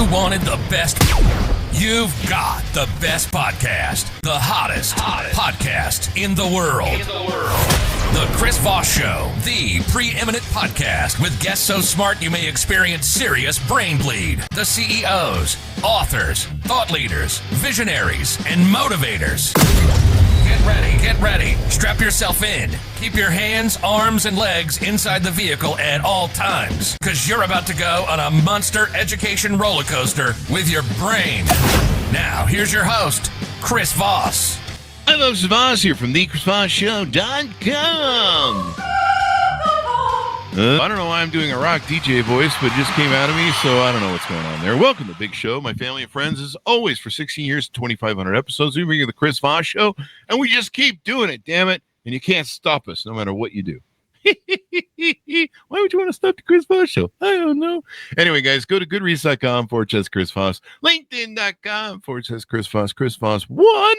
You wanted the best. You've got the best podcast. The hottest podcast in the world. The Chris Voss Show, the preeminent podcast with guests so smart you may experience serious brain bleed. The CEOs, authors, thought leaders, visionaries, and motivators. Get ready. Strap yourself in. Keep your hands, arms, and legs inside the vehicle at all times, because you're about to go on a monster education roller coaster with your brain. Now, here's your host, Chris Voss. I'm Chris Voss here from thechrisvossshow.com. I don't know why I'm doing a rock DJ voice, but it just came out of me, so I don't know what's going on there. Welcome to the big show. My family and friends, as always, for 16 years, 2,500 episodes. We bring you the Chris Voss Show, and we just keep doing it, damn it. And you can't stop us no matter what you do. Why would you want to stop the Chris Voss Show? I don't know. Anyway, guys, go to goodreads.com/Chris Voss, LinkedIn.com/Chris Voss, Chris Voss 1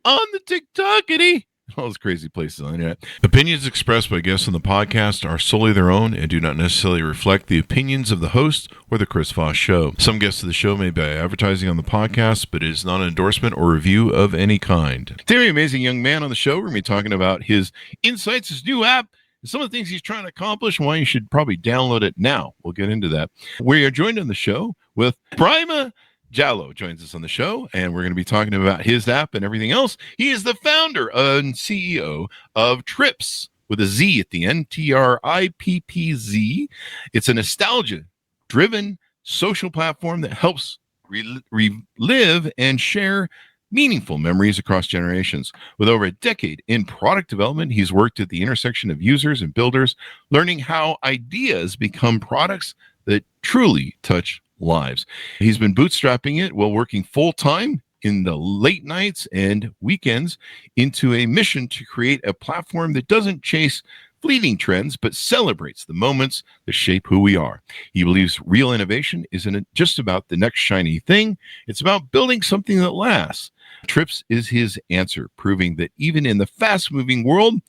on the TikTokity. All those crazy places on the internet. Opinions expressed by guests on the podcast are solely their own and do not necessarily reflect the opinions of the host or the Chris Voss Show. Some guests of the show may be advertising on the podcast, but it is not an endorsement or review of any kind. Today, an amazing young man on the show. We're going to be talking about his insights, his new app, and some of the things he's trying to accomplish and why you should probably download it now. We'll get into that. We are joined on the show with Prima Jallo joins us on the show, and we're going to be talking about his app and everything else. He is the founder and CEO of Trippz, with a Z at the end, Trippz. It's a nostalgia-driven social platform that helps relive and share meaningful memories across generations. With over a decade in product development, he's worked at the intersection of users and builders, learning how ideas become products that truly touch lives. He's been bootstrapping it while working full-time in the late nights and weekends into a mission to create a platform that doesn't chase fleeting trends, but celebrates the moments that shape who we are. He believes real innovation isn't just about the next shiny thing. It's about building something that lasts. Trippz is his answer, proving that even in the fast-moving world,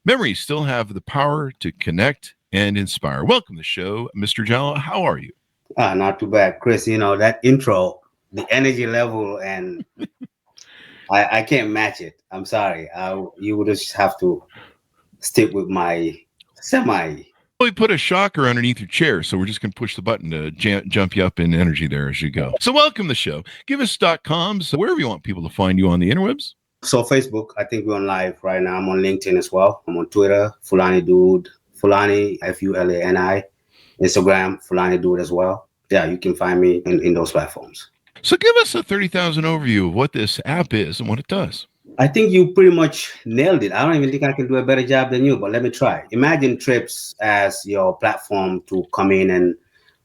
memories still have the power to connect and inspire. Welcome to the show, Mr. Jallo. How are you? Not too bad, Chris. You know, that intro, the energy level, and I can't match it. I'm sorry. You would just have to stick with my semi. We put a shocker underneath your chair, so we're just going to push the button to jump you up in energy there as you go. So welcome to the show. Give us .com, so wherever you want people to find you on the interwebs. So Facebook, I think we're on live right now. I'm on LinkedIn as well. I'm on Twitter, Fulani Dude, Fulani, Fulani. Instagram, Fulani Dude as well. Yeah, you can find me in those platforms. So give us a 30,000 overview of what this app is and what it does. I think you pretty much nailed it. I don't even think I can do a better job than you, but let me try. Imagine Trippz as your platform to come in and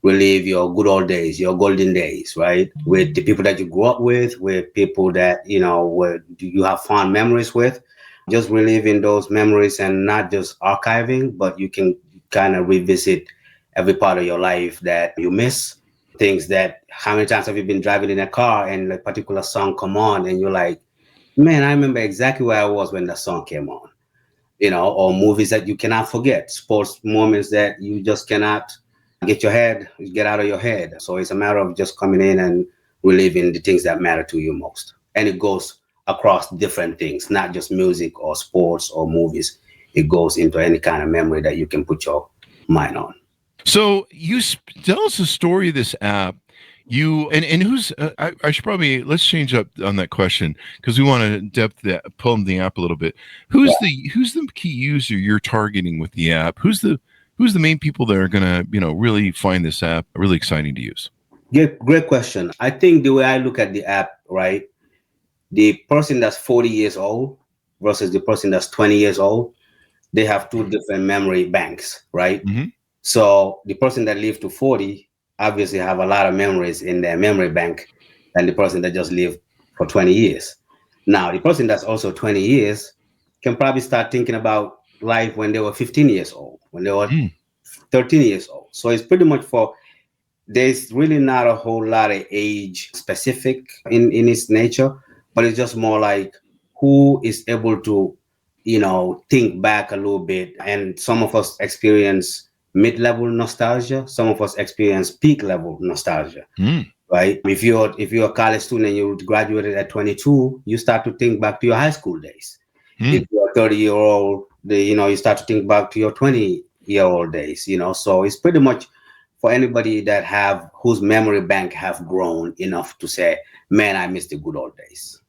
relive your good old days, your golden days, right? With the people that you grew up with people that, you know, you have fond memories with. Just reliving those memories and not just archiving, but you can kind of revisit every part of your life that you miss. Things that, how many times have you been driving in a car and a particular song come on and you're like, man, I remember exactly where I was when that song came on, you know, or movies that you cannot forget, sports moments that you just cannot get out of your head. So it's a matter of just coming in and reliving the things that matter to you most. And it goes across different things, not just music or sports or movies. It goes into any kind of memory that you can put your mind on. So you tell us the story of this app. You and who's I should probably let's change up on that question because we want to pull the app a little bit. Who's the key user you're targeting with the app? Who's the main people that are gonna really find this app really exciting to use? Yeah, great question. I think the way I look at the app, right, the person that's 40 years old versus the person that's 20 years old, they have two different memory banks, right? Mm-hmm. So the person that lived to 40 obviously have a lot of memories in their memory bank than the person that just lived for 20 years. Now, the person that's also 20 years can probably start thinking about life when they were 15 years old, when they were 13 years old. So it's pretty much there's really not a whole lot of age specific in its nature, but it's just more like who is able to, think back a little bit. And some of us experience mid-level nostalgia. Some of us experience peak level nostalgia, right? If you're a college student and you graduated at 22, you start to think back to your high school days. If you're a 30-year-old, you start to think back to your 20-year-old days. So it's pretty much for anybody whose memory bank have grown enough to say, man, I miss the good old days.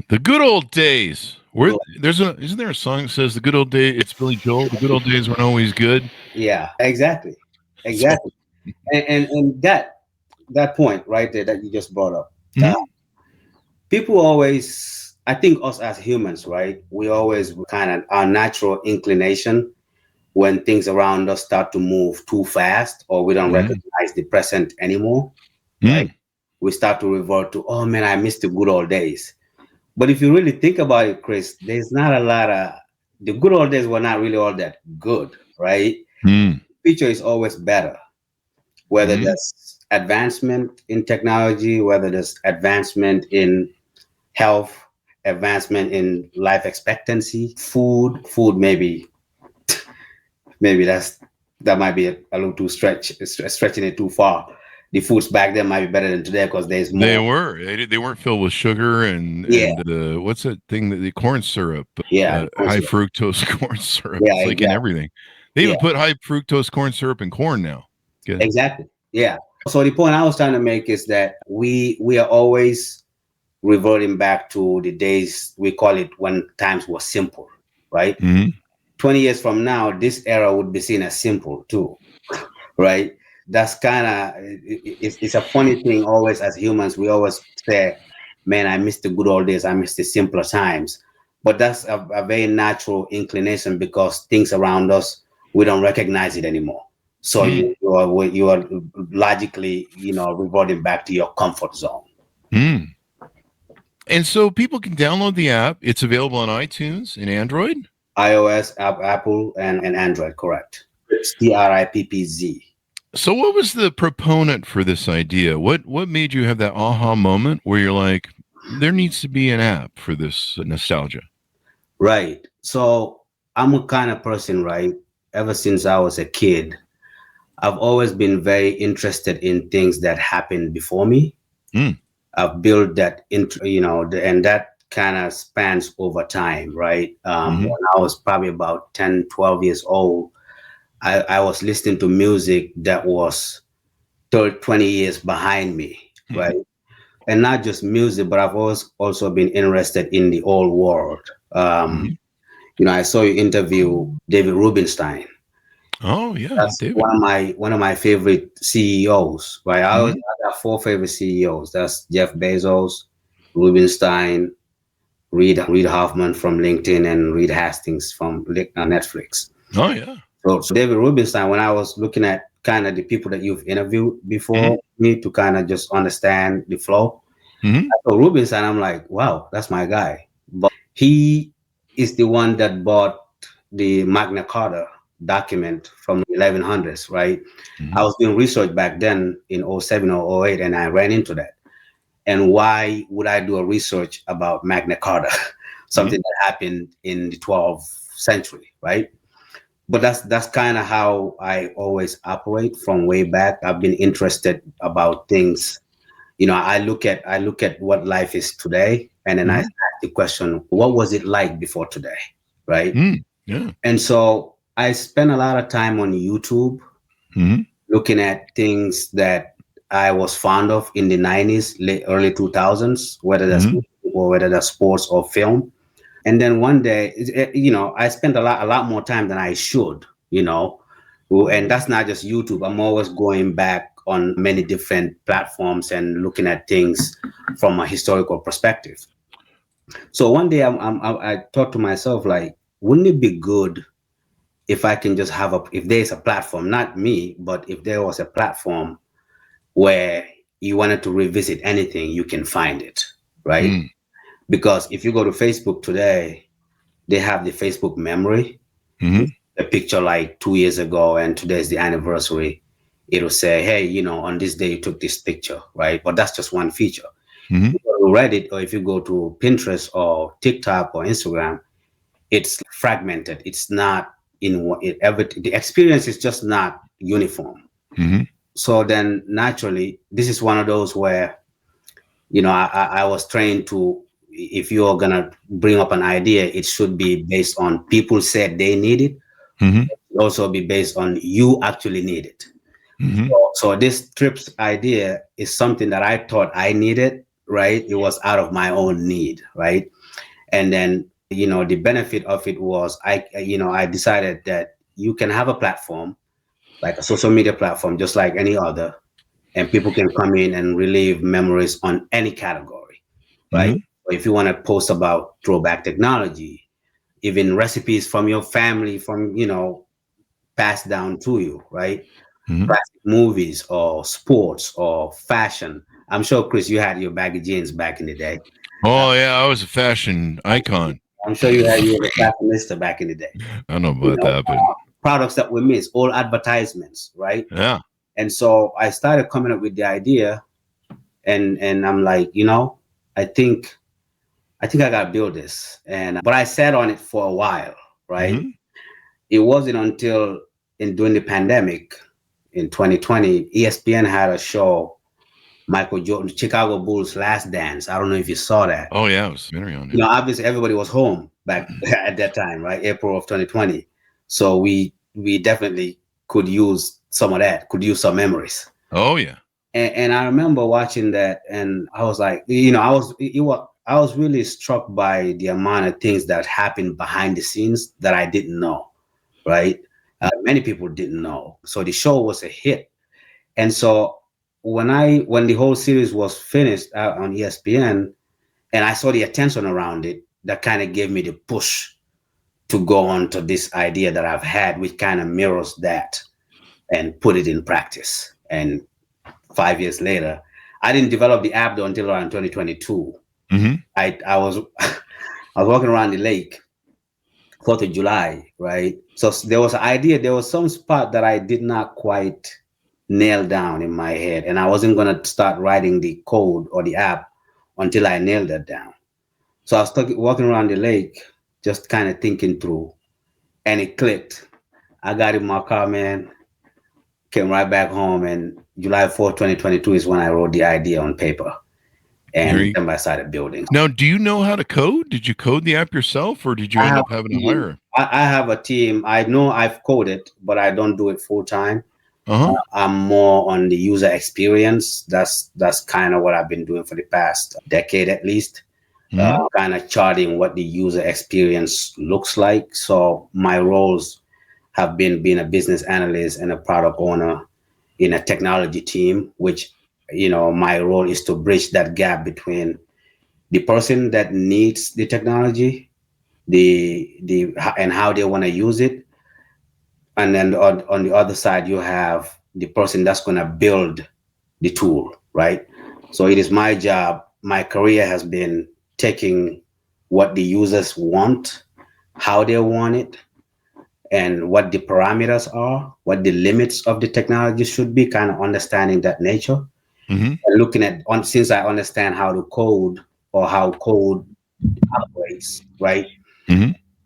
The good old days. Isn't there a song that says the good old days? It's Billy Joel. The good old days weren't always good. Yeah, exactly. And that point right there that you just brought up. People always, I think us as humans, right? We always kind of our natural inclination when things around us start to move too fast or we don't recognize the present anymore, right? We start to revert to, oh man, I miss the good old days. But if you really think about it, Chris, there's not a lot of, the good old days were not really all that good, right? The future is always better, whether there's advancement in technology, whether there's advancement in health, advancement in life expectancy, food maybe that might be a little too stretching it too far. The foods back then might be better than today because there's more. They weren't filled with sugar and what's that thing that the corn syrup? High fructose corn syrup. It's like in everything. They even put high fructose corn syrup in corn now. Good. Exactly. Yeah. So the point I was trying to make is that we are always reverting back to the days, we call it when times were simple, right? 20 years from now, this era would be seen as simple too, right? That's kind of, it's a funny thing always as humans. We always say, man, I miss the good old days. I miss the simpler times. But that's a very natural inclination because things around us, we don't recognize it anymore. So you are logically, reverting back to your comfort zone. And so people can download the app. It's available on iTunes and Android? iOS, Apple, and Android, correct. It's Trippz. So what was the proponent for this idea? What made you have that aha moment where you're like, there needs to be an app for this nostalgia? Right. So I'm a kind of person, right? Ever since I was a kid, I've always been very interested in things that happened before me. I've built that, and that kind of spans over time, right? When I was probably about 10, 12 years old, I was listening to music that was 20 years behind me, right? And not just music, but I've always also been interested in the old world. I saw you interview David Rubenstein. Oh yeah, that's David. one of my favorite CEOs, right? I have 4 favorite CEOs. That's Jeff Bezos, Rubenstein, Reid Hoffman from LinkedIn, and Reed Hastings from Netflix. Oh yeah. So David Rubenstein, when I was looking at kind of the people that you've interviewed before me to kind of just understand the flow, I saw Rubenstein, I'm like, wow, that's my guy. But he is the one that bought the Magna Carta document from the 1100s, right? I was doing research back then in 07 or 08, and I ran into that. And why would I do a research about Magna Carta, something that happened in the 12th century, right? But that's kind of how I always operate from way back. I've been interested about things. I look at what life is today, and then I ask the question, what was it like before today, right? Yeah. And so I spend a lot of time on YouTube looking at things that I was fond of in the 90s, early 2000s, whether that's or whether that's sports or film. And then one day, I spent a lot more time than I should, and that's not just YouTube. I'm always going back on many different platforms and looking at things from a historical perspective. So one day I thought to myself, like, wouldn't it be good if I can just if there's a platform, not me, but if there was a platform where you wanted to revisit anything, you can find it, right? Because if you go to Facebook today, they have the Facebook memory, a picture like 2 years ago, and today's the anniversary. It'll say, hey, on this day you took this picture, right? But that's just one feature. If you go to Reddit, or if you go to Pinterest or TikTok or Instagram, it's fragmented. It's not the experience is just not uniform. so then naturally, this is one of those where, I was trained to, if you're going to bring up an idea, it should be based on people said they need it. Mm-hmm. It should also be based on you actually need it. Mm-hmm. So this Trippz idea is something that I thought I needed, right? It was out of my own need, right? And then, the benefit of it was I decided that you can have a platform, like a social media platform, just like any other, and people can come in and relive memories on any category, right? Mm-hmm. If you want to post about throwback technology, even recipes from your family, from, passed down to you, right? Mm-hmm. Classic movies or sports or fashion. I'm sure, Chris, you had your baggy jeans back in the day. Oh yeah, I was a fashion icon. I'm sure you were a fashionista back in the day. I don't know about that, but products that we miss, all advertisements, right? yeah. And so I started coming up with the idea, and I'm like, I think I gotta build this. But I sat on it for a while, right? Mm-hmm. It wasn't until during the pandemic in 2020, ESPN had a show, Michael Jordan, Chicago Bulls Last Dance. I don't know if you saw that. Oh yeah, it was on it. Obviously everybody was home back at that time, right? April of 2020. So we definitely could use some of that, could use some memories. Oh yeah. And I remember watching that, and I was like, I was really struck by the amount of things that happened behind the scenes that I didn't know, right? Many people didn't know. So the show was a hit. And so when the whole series was finished out on ESPN, and I saw the attention around it, that kind of gave me the push to go on to this idea that I've had, which kind of mirrors that, and put it in practice. And 5 years later, I didn't develop the app though until around 2022. Mm-hmm. I was walking around the lake, 4th of July, right? So there was an idea, there was some spot that I did not quite nail down in my head, and I wasn't going to start writing the code or the app until I nailed that down. So I was walking around the lake, just kind of thinking through, and it clicked. I got in my car, man, came right back home, and July 4th, 2022 is when I wrote the idea on paper. And then I started building. Now, do you know how to code? Did you code the app yourself, or did you end up having to hire? I have a team. I know I've coded, but I don't do it full time. I'm more on the user experience. That's kind of what I've been doing for the past decade at least. Kind of charting what the user experience looks like. So my roles have been being a business analyst and a product owner in a technology team, which, my role is to bridge that gap between the person that needs the technology, and how they want to use it. And then on the other side, you have the person that's going to build the tool, right? So it is my job. My career has been taking what the users want, how they want it, and what the parameters are, what the limits of the technology should be, kind of understanding that nature. And looking at, since I understand how to code or how code operates, right?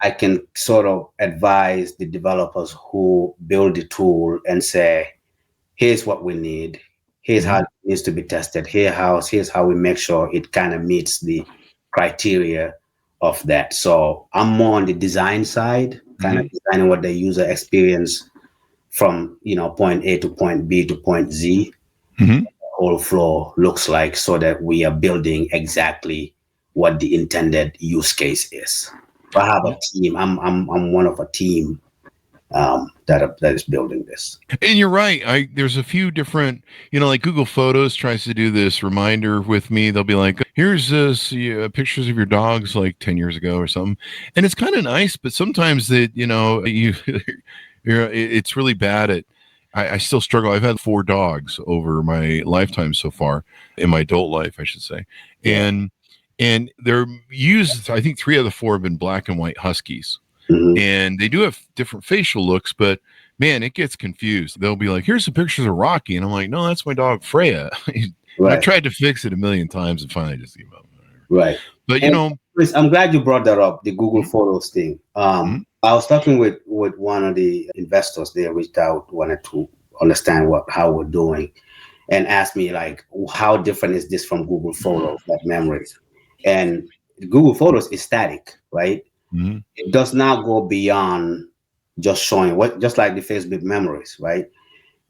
I can sort of advise the developers who build the tool and say, here's what we need. Here's how it needs to be tested. Here's how we make sure it kind of meets the criteria of that. So I'm more on the design side, kind of designing what the user experience from, point A to point B to point Z, the whole flow looks like, so that we are building exactly what the intended use case is. I have a team. I'm one of a team that is building this. And you're right. There's a few different, like Google Photos tries to do this reminder with me. They'll be like, here's this pictures of your dogs like 10 years ago or something. And it's kind of nice, but sometimes that, it's really bad at, I still struggle. I've had 4 dogs over my lifetime so far, in my adult life, I should say. And they're used, I think 3 of the 4 have been black and white huskies. And they do have different facial looks, but man, it gets confused. They'll be like, here's some pictures of Rocky. And I'm like, no, that's my dog Freya. I tried to fix it a million times and finally just gave up. Right. But, Chris, I'm glad you brought that up, the Google Photos thing. I was talking with one of the investors. They reached out, wanted to understand how we're doing, and asked me like, how different is this from Google Photos, that memories? And Google Photos is static, right? Mhm. It does not go beyond just showing just like the Facebook memories, right?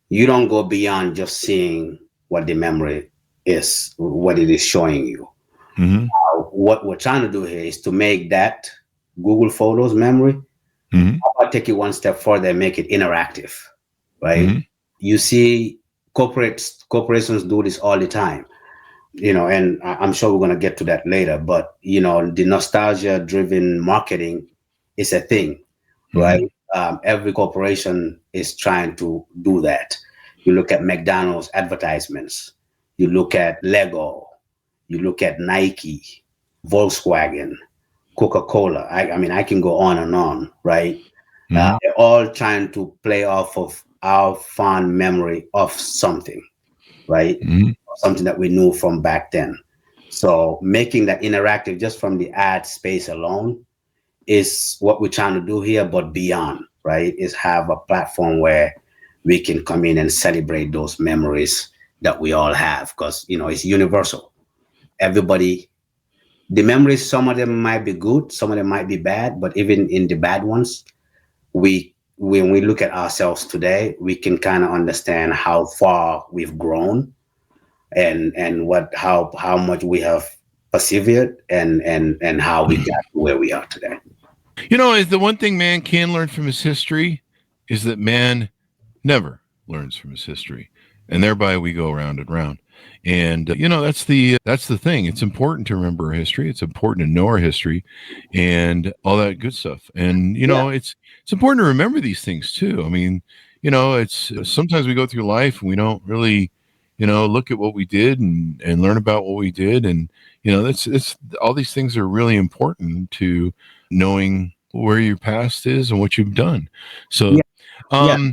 You don't go beyond just seeing what the memory is, what it is showing you. Mhm. What we're trying to do here is to make that Google Photos memory, Mhm. I'll take it one step further and make it interactive, right? Mhm. You see, corporations do this all the time, and I'm sure we're going to get to that later. But the nostalgia-driven marketing is a thing, right? Mhm. Every corporation is trying to do that. You look at McDonald's advertisements, you look at Lego, you look at Nike, Volkswagen, Coca-Cola. I mean, I can go on and on, right? Mhm. They're all trying to play off of our fond memory of something, right? Mhm. Something that we knew from back then. So making that interactive just from the ad space alone is what we're trying to do here, but beyond, right? Is have a platform where we can come in and celebrate those memories that we all have, because it's universal. Everybody, the memories, some of them might be good, some of them might be bad, but even in the bad ones, when we look at ourselves today, we can kind of understand how far we've grown, and how much we have persevered, and how we got to where we are today. Is the one thing man can learn from his history is that man never learns from his history, and thereby we go round and round. And that's the thing. It's important to remember our history. It's important to know our history, and all that good stuff. And Yeah. it's important to remember these things too. I mean, it's sometimes we go through life and we don't really, look at what we did and learn about what we did, and that's it's all these things are really important to knowing where your past is and what you've done. So, Yeah. Yeah.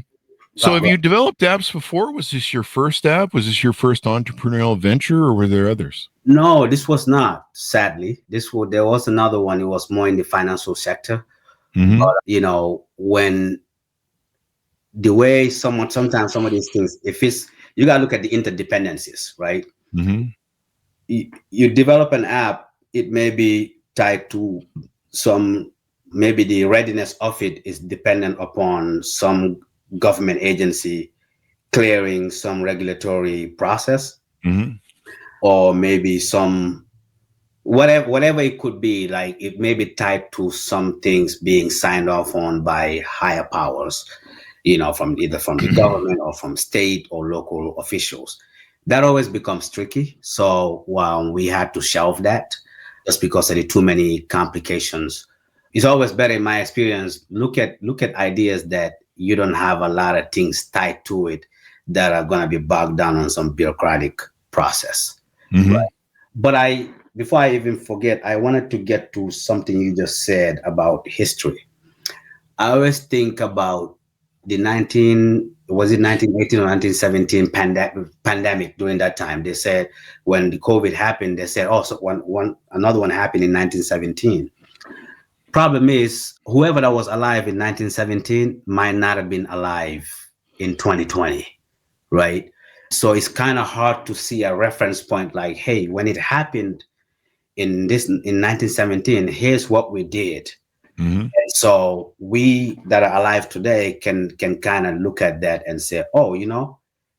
so have you developed apps before? Was this your first app? Was this your first entrepreneurial venture, or were there others? No, this was not, sadly. There was another one. It was more in the financial sector. Mm-hmm. But when the way sometimes some of these things, if it's you gotta look at the interdependencies, right? Mm-hmm. You develop an app, it may be tied to some, maybe the readiness of it is dependent upon some government agency clearing some regulatory process, Mm-hmm. or maybe some whatever it could be. Like, it may be tied to some things being signed off on by higher powers, from either from the government or from state or local officials. That always becomes tricky. So we had to shelve that just because of the too many complications. It's always better, in my experience, look at ideas that you don't have a lot of things tied to it that are going to be bogged down on some bureaucratic process. Mm-hmm. But before I even forget, I wanted to get to something you just said about history. I always think about the 1918 or 1917 pandemic. During that time, they said, when the COVID happened, they said, oh, so another one happened in 1917. Problem is, whoever that was alive in 1917 might not have been alive in 2020, right? So it's kind of hard to see a reference point like, hey, when it happened in 1917, here's what we did. Mm-hmm. And so we that are alive today can kind of look at that and say, oh,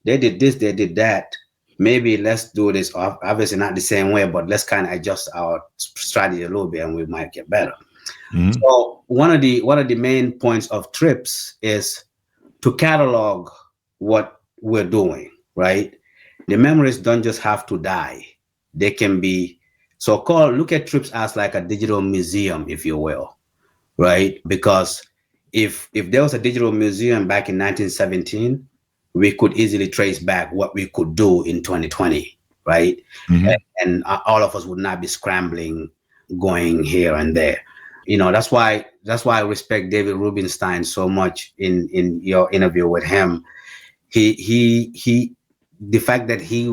they did this, they did that. Maybe let's do this. Obviously not the same way, but let's kind of adjust our strategy a little bit, and we might get better. Mm-hmm. So one of the main points of Trippz is to catalog what we're doing, right? The memories don't just have to die. They can be look at Trippz as like a digital museum, if you will, right? Because if there was a digital museum back in 1917, we could easily trace back what we could do in 2020, right? Mm-hmm. And all of us would not be scrambling, going here and there. That's why I respect David Rubenstein so much in your interview with him. He the fact that he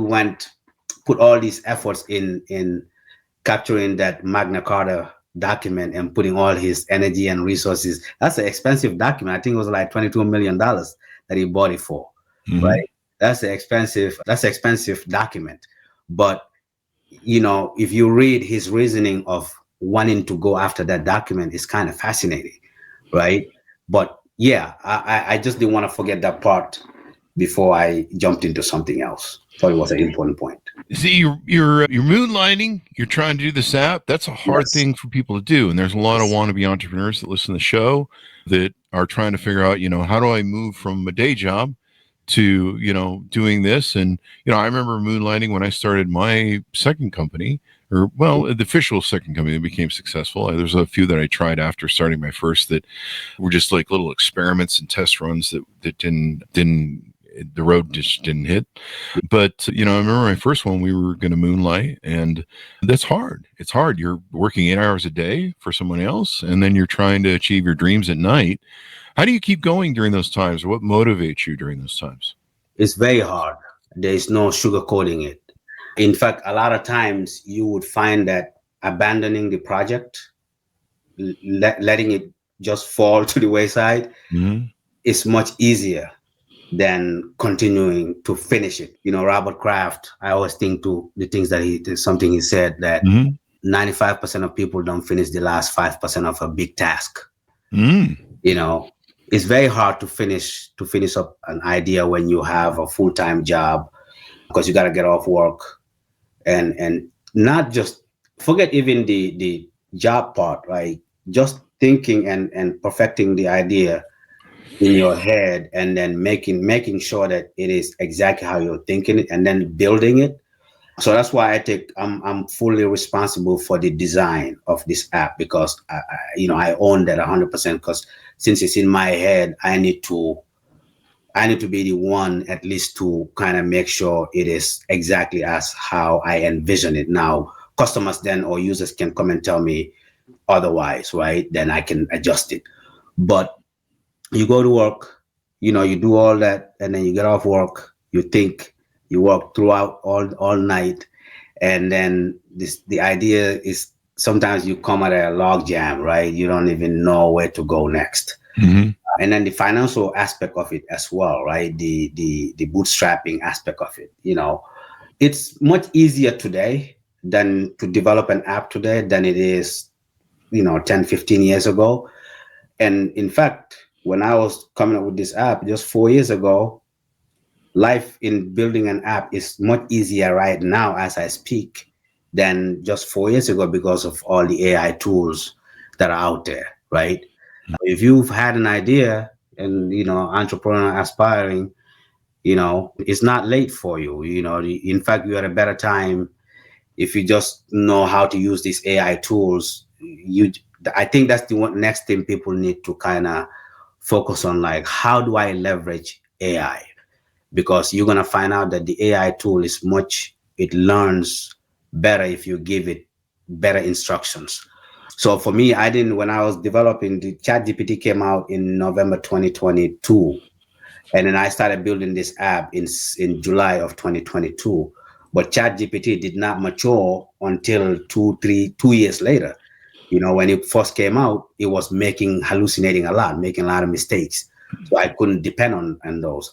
put all these efforts in capturing that Magna Carta document and putting all his energy and resources. That's an expensive document. I think it was like $22 million that he bought it for. right? That's an expensive document. But if you read his reasoning of wanting to go after that document, it's kind of fascinating, right? But yeah, I just didn't want to forget that part before I jumped into something else. Thought it was an important point. See, you're moonlighting. You're trying to do this app. That's a hard thing for people to do. And there's a lot of wannabe entrepreneurs that listen to the show that are trying to figure out, how do I move from a day job to, doing this? And, I remember moonlighting when I started my second company, the official second company that became successful. There's a few that I tried after starting my first that were just like little experiments and test runs that didn't the road just didn't hit. But, I remember my first one, we were going to moonlight, and that's hard. It's hard. You're working 8 hours a day for someone else, and then you're trying to achieve your dreams at night. How do you keep going during those times? What motivates you during those times? It's very hard. There's no sugarcoating it. In fact, a lot of times you would find that abandoning the project, letting it just fall to the wayside, is much easier than continuing to finish it. Robert Kraft, I always think to the things that he said that 95% of people don't finish the last 5% of a big task. It's very hard to finish up an idea when you have a full-time job, because you got to get off work and not just forget even the job part, like just thinking and perfecting the idea in your head, and then making sure that it is exactly how you're thinking it, and then building it. So that's why I'm fully responsible for the design of this app, because I own that 100%, because since it's in my head, I need to be the one at least to kind of make sure it is exactly as how I envision it. Now, customers then or users can come and tell me otherwise, right? Then I can adjust it. But you go to work, you do all that, and then you get off work, you think, you work throughout all night, and then the idea is sometimes you come at a log jam, right? You don't even know where to go next. And then the financial aspect of it as well, right? The bootstrapping aspect of it, it's much easier today than to develop an app today than it is, 10, 15 years ago. And in fact, when I was coming up with this app just 4 years ago, life in building an app is much easier right now as I speak than just 4 years ago, because of all the AI tools that are out there, right? If you've had an idea and, entrepreneur aspiring, it's not late for you. In fact, you're at a better time if you just know how to use these AI tools. I think that's the next thing people need to kind of focus on, like, how do I leverage AI? Because you're going to find out that the AI tool it learns better if you give it better instructions. So for me, when I was developing, the ChatGPT came out in November 2022. And then I started building this app in July of 2022. But ChatGPT did not mature until 2 years later. When it first came out, it was hallucinating a lot, making a lot of mistakes. So I couldn't depend on those.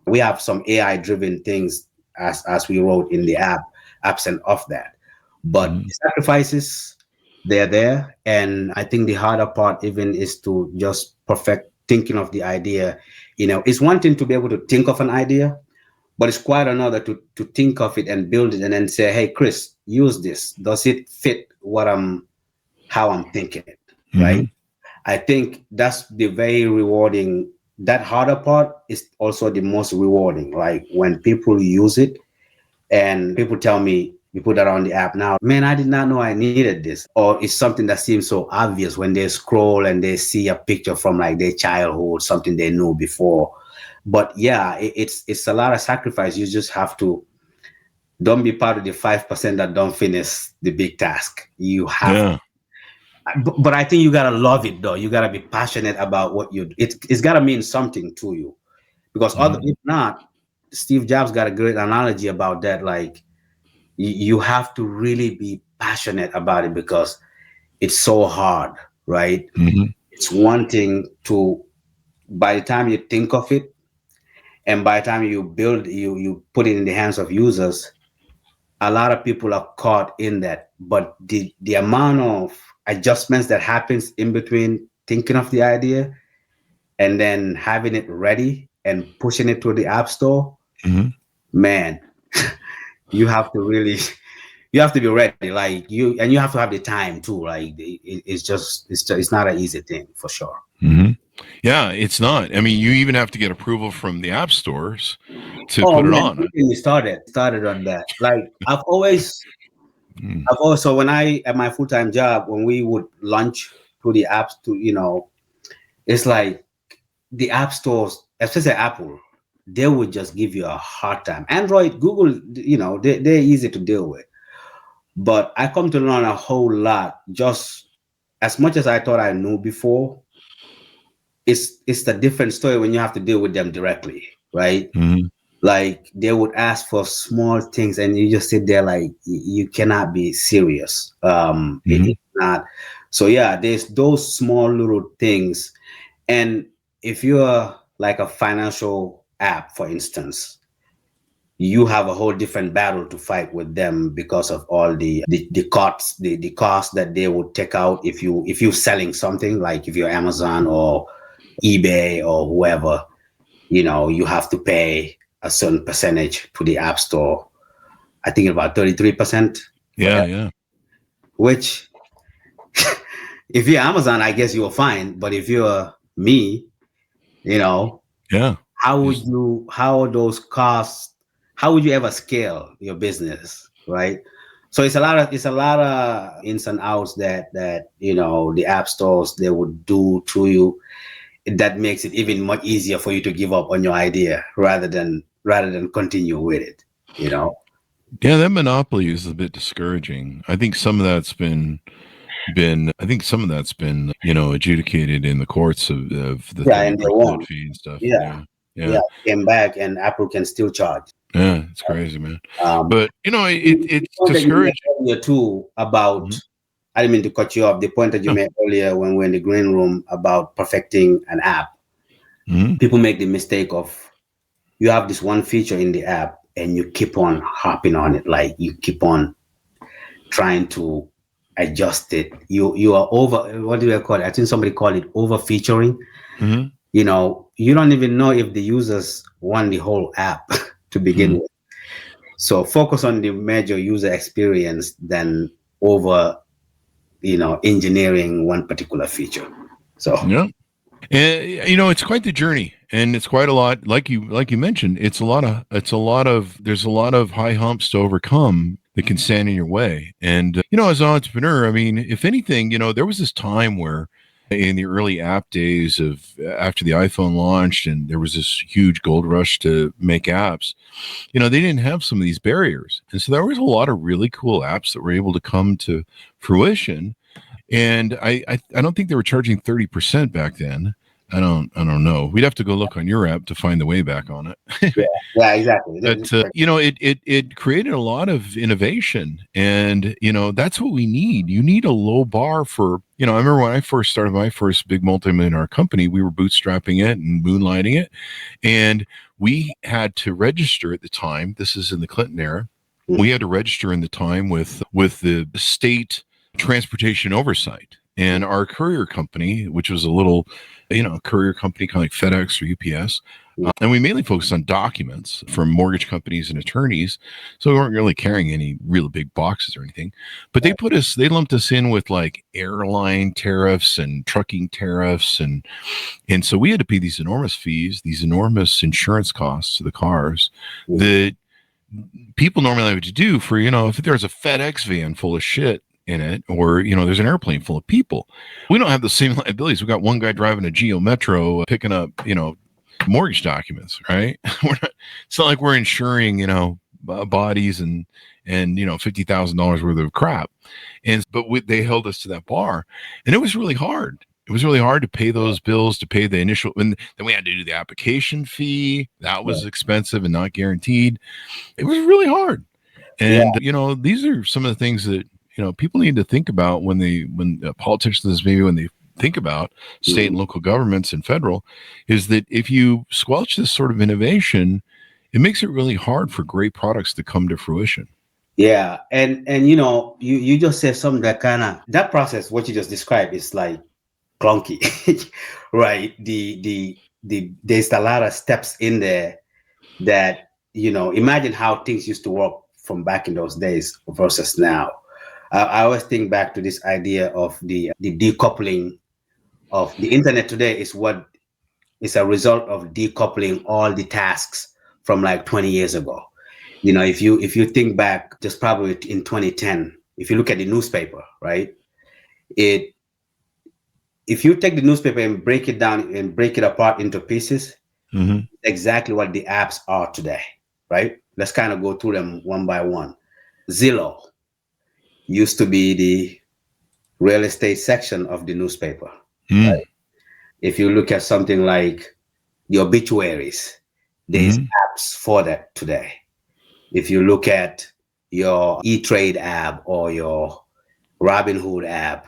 We have some AI driven things as we wrote in the app, absent of that. But the sacrifices, they're there. And I think the harder part even is to just perfect thinking of the idea. It's one thing to be able to think of an idea, but it's quite another to think of it and build it and then say, hey, Chris, use this. Does it fit how I'm thinking it, right? I think that's the very rewarding. That harder part is also the most rewarding. Like when people use it and people tell me, you put that on the app now, man, I did not know I needed this. Or it's something that seems so obvious when they scroll and they see a picture from like their childhood, something they knew before. But yeah, it's a lot of sacrifice. You just have to don't be part of the 5% that don't finish the big task. You have to. But I think you gotta love it though. You gotta be passionate about what you do. It's gotta mean something to you, because if not, Steve Jobs got a great analogy about that. Like you have to really be passionate about it because it's so hard, right? It's one thing to, by the time you think of it And by the time you build, you put it in the hands of users, a lot of people are caught in that. But the amount of adjustments that happens in between thinking of the idea and then having it ready and pushing it to the app store, man, you have to really, you have to be ready. Like you have to have the time too. Like it's not an easy thing for sure. Yeah, it's not. I mean, you even have to get approval from the app stores to Oh put it man, on. we started on that. Like I've always so when I at my full-time job, when we would launch to the apps to, it's like the app stores, especially Apple, they would just give you a hard time. Android, Google, they're easy to deal with. But I come to learn a whole lot. Just as much as I thought I knew before, it's a different story when you have to deal with them directly, right? Like they would ask for small things, and you just sit there like you cannot be serious. It's not. So yeah, there's those small little things, and if you're like a financial app, for instance, you have a whole different battle to fight with them because of all the costs that they would take out if you're selling something, like if you're Amazon or eBay or whoever, you have to pay a certain percentage to the app store. I think about 33%. Yeah. Which if you're Amazon, I guess you're fine. But if you're me, how would those costs, how would you ever scale your business, right? So it's a lot of ins and outs that the app stores, they would do to you, that makes it even much easier for you to give up on your idea rather than continue with it. Yeah, that monopoly is a bit discouraging. I think some of that's been adjudicated in the courts of the 30% fee and stuff. Yeah. Came back, and Apple can still charge. Yeah, it's crazy, man. But it's discouraging earlier too about. I didn't mean to cut you off. The point that you made earlier when we're in the green room about perfecting an app. People make the mistake of, you have this one feature in the app and you keep on hopping on it, like you keep on trying to adjust it. You are over, what do I call it? I think somebody called it over featuring. You don't even know if the users want the whole app to begin with. So focus on the major user experience than over engineering one particular feature. So yeah, and it's quite the journey, and it's quite a lot. Like you mentioned, there's a lot of high humps to overcome that can stand in your way. And as an entrepreneur, I mean, if anything, there was this time where in the early app days after the iPhone launched, and there was this huge gold rush to make apps, they didn't have some of these barriers. And so there was a lot of really cool apps that were able to come to fruition. And I don't think they were charging 30% back then. I don't know. We'd have to go look on your app to find the way back on it. Yeah, exactly. But it created a lot of innovation, and that's what we need. You need a low bar for. I remember when I first started my first big multi-millionaire company, we were bootstrapping it and moonlighting it, and we had to register at the time. This is in the Clinton era. We had to register in the time with the state transportation oversight. And our courier company, which was a little, courier company kind of like FedEx or UPS, and we mainly focused on documents from mortgage companies and attorneys. So we weren't really carrying any really big boxes or anything. But they lumped us in with like airline tariffs and trucking tariffs, and so we had to pay these enormous fees, these enormous insurance costs to the cars that people normally have to do for, if there's a FedEx van full of shit in it, or there's an airplane full of people, we don't have the same liabilities. We got one guy driving a Geo Metro picking up mortgage documents, right? It's not like we're insuring bodies and $50,000 worth of crap. But they held us to that bar, and it was really hard. It was really hard to pay those bills, to pay the initial, and then we had to do the application fee. That was expensive and not guaranteed. It was really hard. And these are some of the things that people need to think about when politicians, maybe when they think about, state and local governments and federal, is that if you squelch this sort of innovation, it makes it really hard for great products to come to fruition. Yeah, and you just said something that kind of, that process, what you just described, is like clunky, right? There's a lot of steps in there that, imagine how things used to work from back in those days versus now. I always think back to this idea of the decoupling of the internet today is what is a result of decoupling all the tasks from like 20 years ago. If you think back, just probably in 2010, if you look at the newspaper, right? If you take the newspaper and break it down and break it apart into pieces, exactly what the apps are today, right? Let's kind of go through them one by one. Zillow used to be the real estate section of the newspaper. Right? If you look at something like the obituaries, there's apps for that today. If you look at your E-Trade app or your Robinhood app,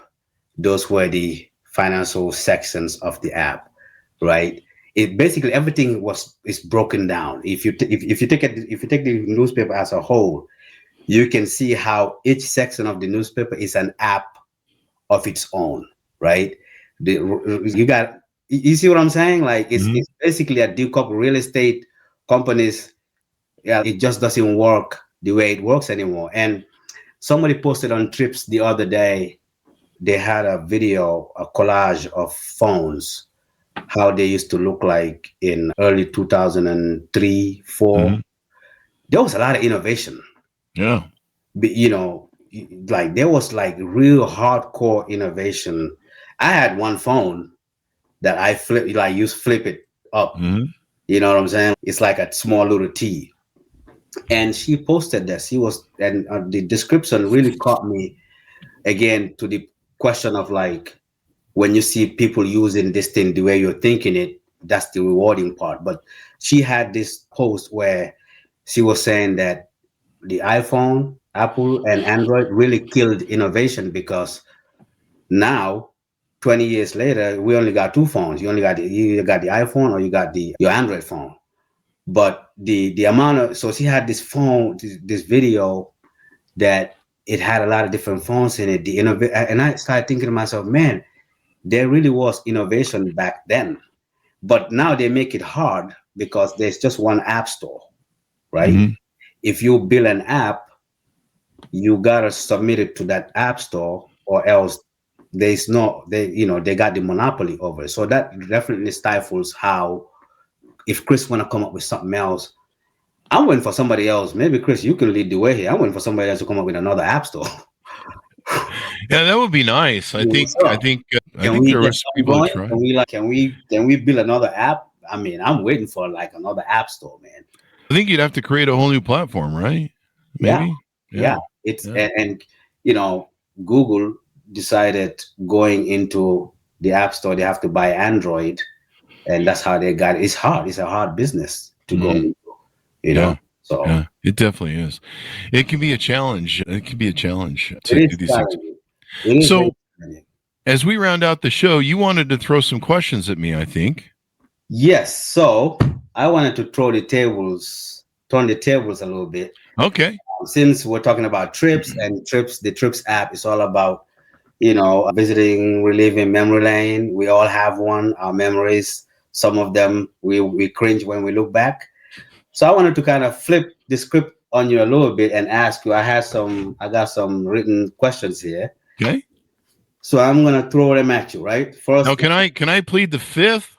those were the financial sections of the app, right? It basically everything is broken down. If you take the newspaper as a whole, you can see how each section of the newspaper is an app of its own, right? You see what I'm saying? Like it's basically a decoupled real estate companies. Yeah, it just doesn't work the way it works anymore. And somebody posted on Trippz the other day, they had a video, a collage of phones, how they used to look like in early 2003, 4. There was a lot of innovation. Yeah. But, like there was like real hardcore innovation. I had one phone that I flip it up. You know what I'm saying? It's like a small little T. And she posted this. The description really caught me again to the question of like, when you see people using this thing the way you're thinking it, that's the rewarding part. But she had this post where she was saying that the iPhone, Apple, and Android really killed innovation because now, 20 years later, we only got two phones. You either got the iPhone or you got your Android phone. But the amount of, so she had this phone, this video that it had a lot of different phones in it. And I started thinking to myself, man, there really was innovation back then. But now they make it hard because there's just one app store, right? If you build an app, you gotta submit it to that app store, or else they got the monopoly over it. So that definitely stifles how, if Chris want to come up with something else, I'm waiting for somebody else. Maybe Chris, you can lead the way here. I'm waiting for somebody else to come up with another app store. Yeah, that would be nice. I think there are people that try. Can we build another app? I mean, I'm waiting for like another app store, man. I think you'd have to create a whole new platform, right? Maybe. Yeah. And Google decided going into the app store, they have to buy Android, and that's how they got it. It's hard. It's a hard business to go into, So yeah, it definitely is. It can be a challenge. It can be a challenge to do these things. So as we round out the show, you wanted to throw some questions at me, I think. Yes. So I wanted to turn the tables a little bit. Okay. Since we're talking about Trippz and the Trippz app is all about, visiting, reliving memory lane. We all have one, our memories. Some of them we cringe when we look back. So I wanted to kind of flip the script on you a little bit and ask you. I got some written questions here. Okay. So I'm gonna throw them at you, right? First. Now, can I plead the fifth?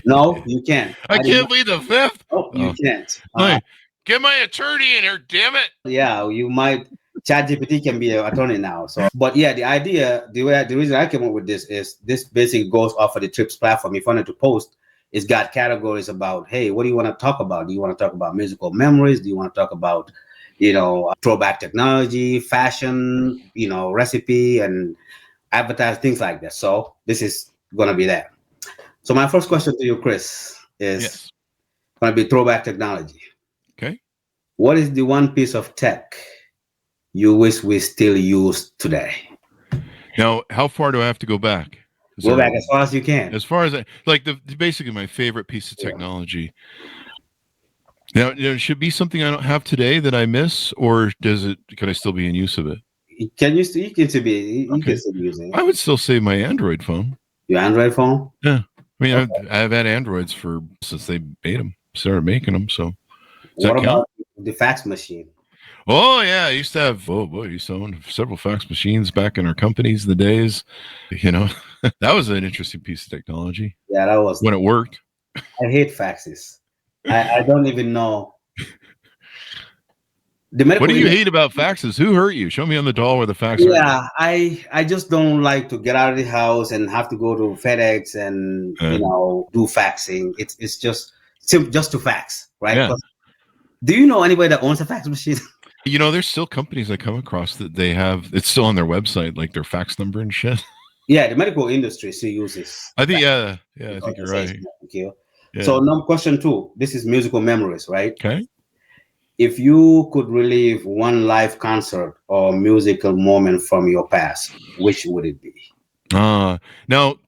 No, you can't. I can't plead the fifth. Oh, you can't. Hey, get my attorney in here, damn it. Yeah, you might. ChatGPT can be an attorney now. So, but yeah, the reason I came up with this is this basically goes off of the Trippz platform. If you wanted to post, it's got categories about, hey, what do you want to talk about? Do you want to talk about musical memories? Do you want to talk about, throwback technology, fashion, recipe, and advertise, things like that. So this is going to be that. So my first question to you, Chris, is going to be throwback technology. Okay. What is the one piece of tech you wish we still use today? Now, how far do I have to go back? Go back as far as you can. As far as basically my favorite piece of technology. Now, it should be something I don't have today that I miss, or could I still be in use of it? You can still be using it. I would still say my Android phone. Your Android phone? Yeah. I mean, I've had Androids since they started making them. So what about the fax machine? Oh yeah, I used to have. Oh boy, I used to own several fax machines back in our companies. The days, that was an interesting piece of technology. Yeah, that was when it worked. I hate faxes. I don't even know. What do you hate about faxes? Who hurt you? Show me on the doll where the fax. Yeah, I just don't like to get out of the house and have to go to FedEx and do faxing. It's just to fax, right? Yeah. Do you know anybody that owns a fax machine? There's still companies I come across that they have. It's still on their website, like their fax number and shit. Yeah, the medical industry still uses. I think I think you're right. Yeah. So question 2. This is musical memories, right? Okay. If you could relive one live concert or musical moment from your past, which would it be? Now,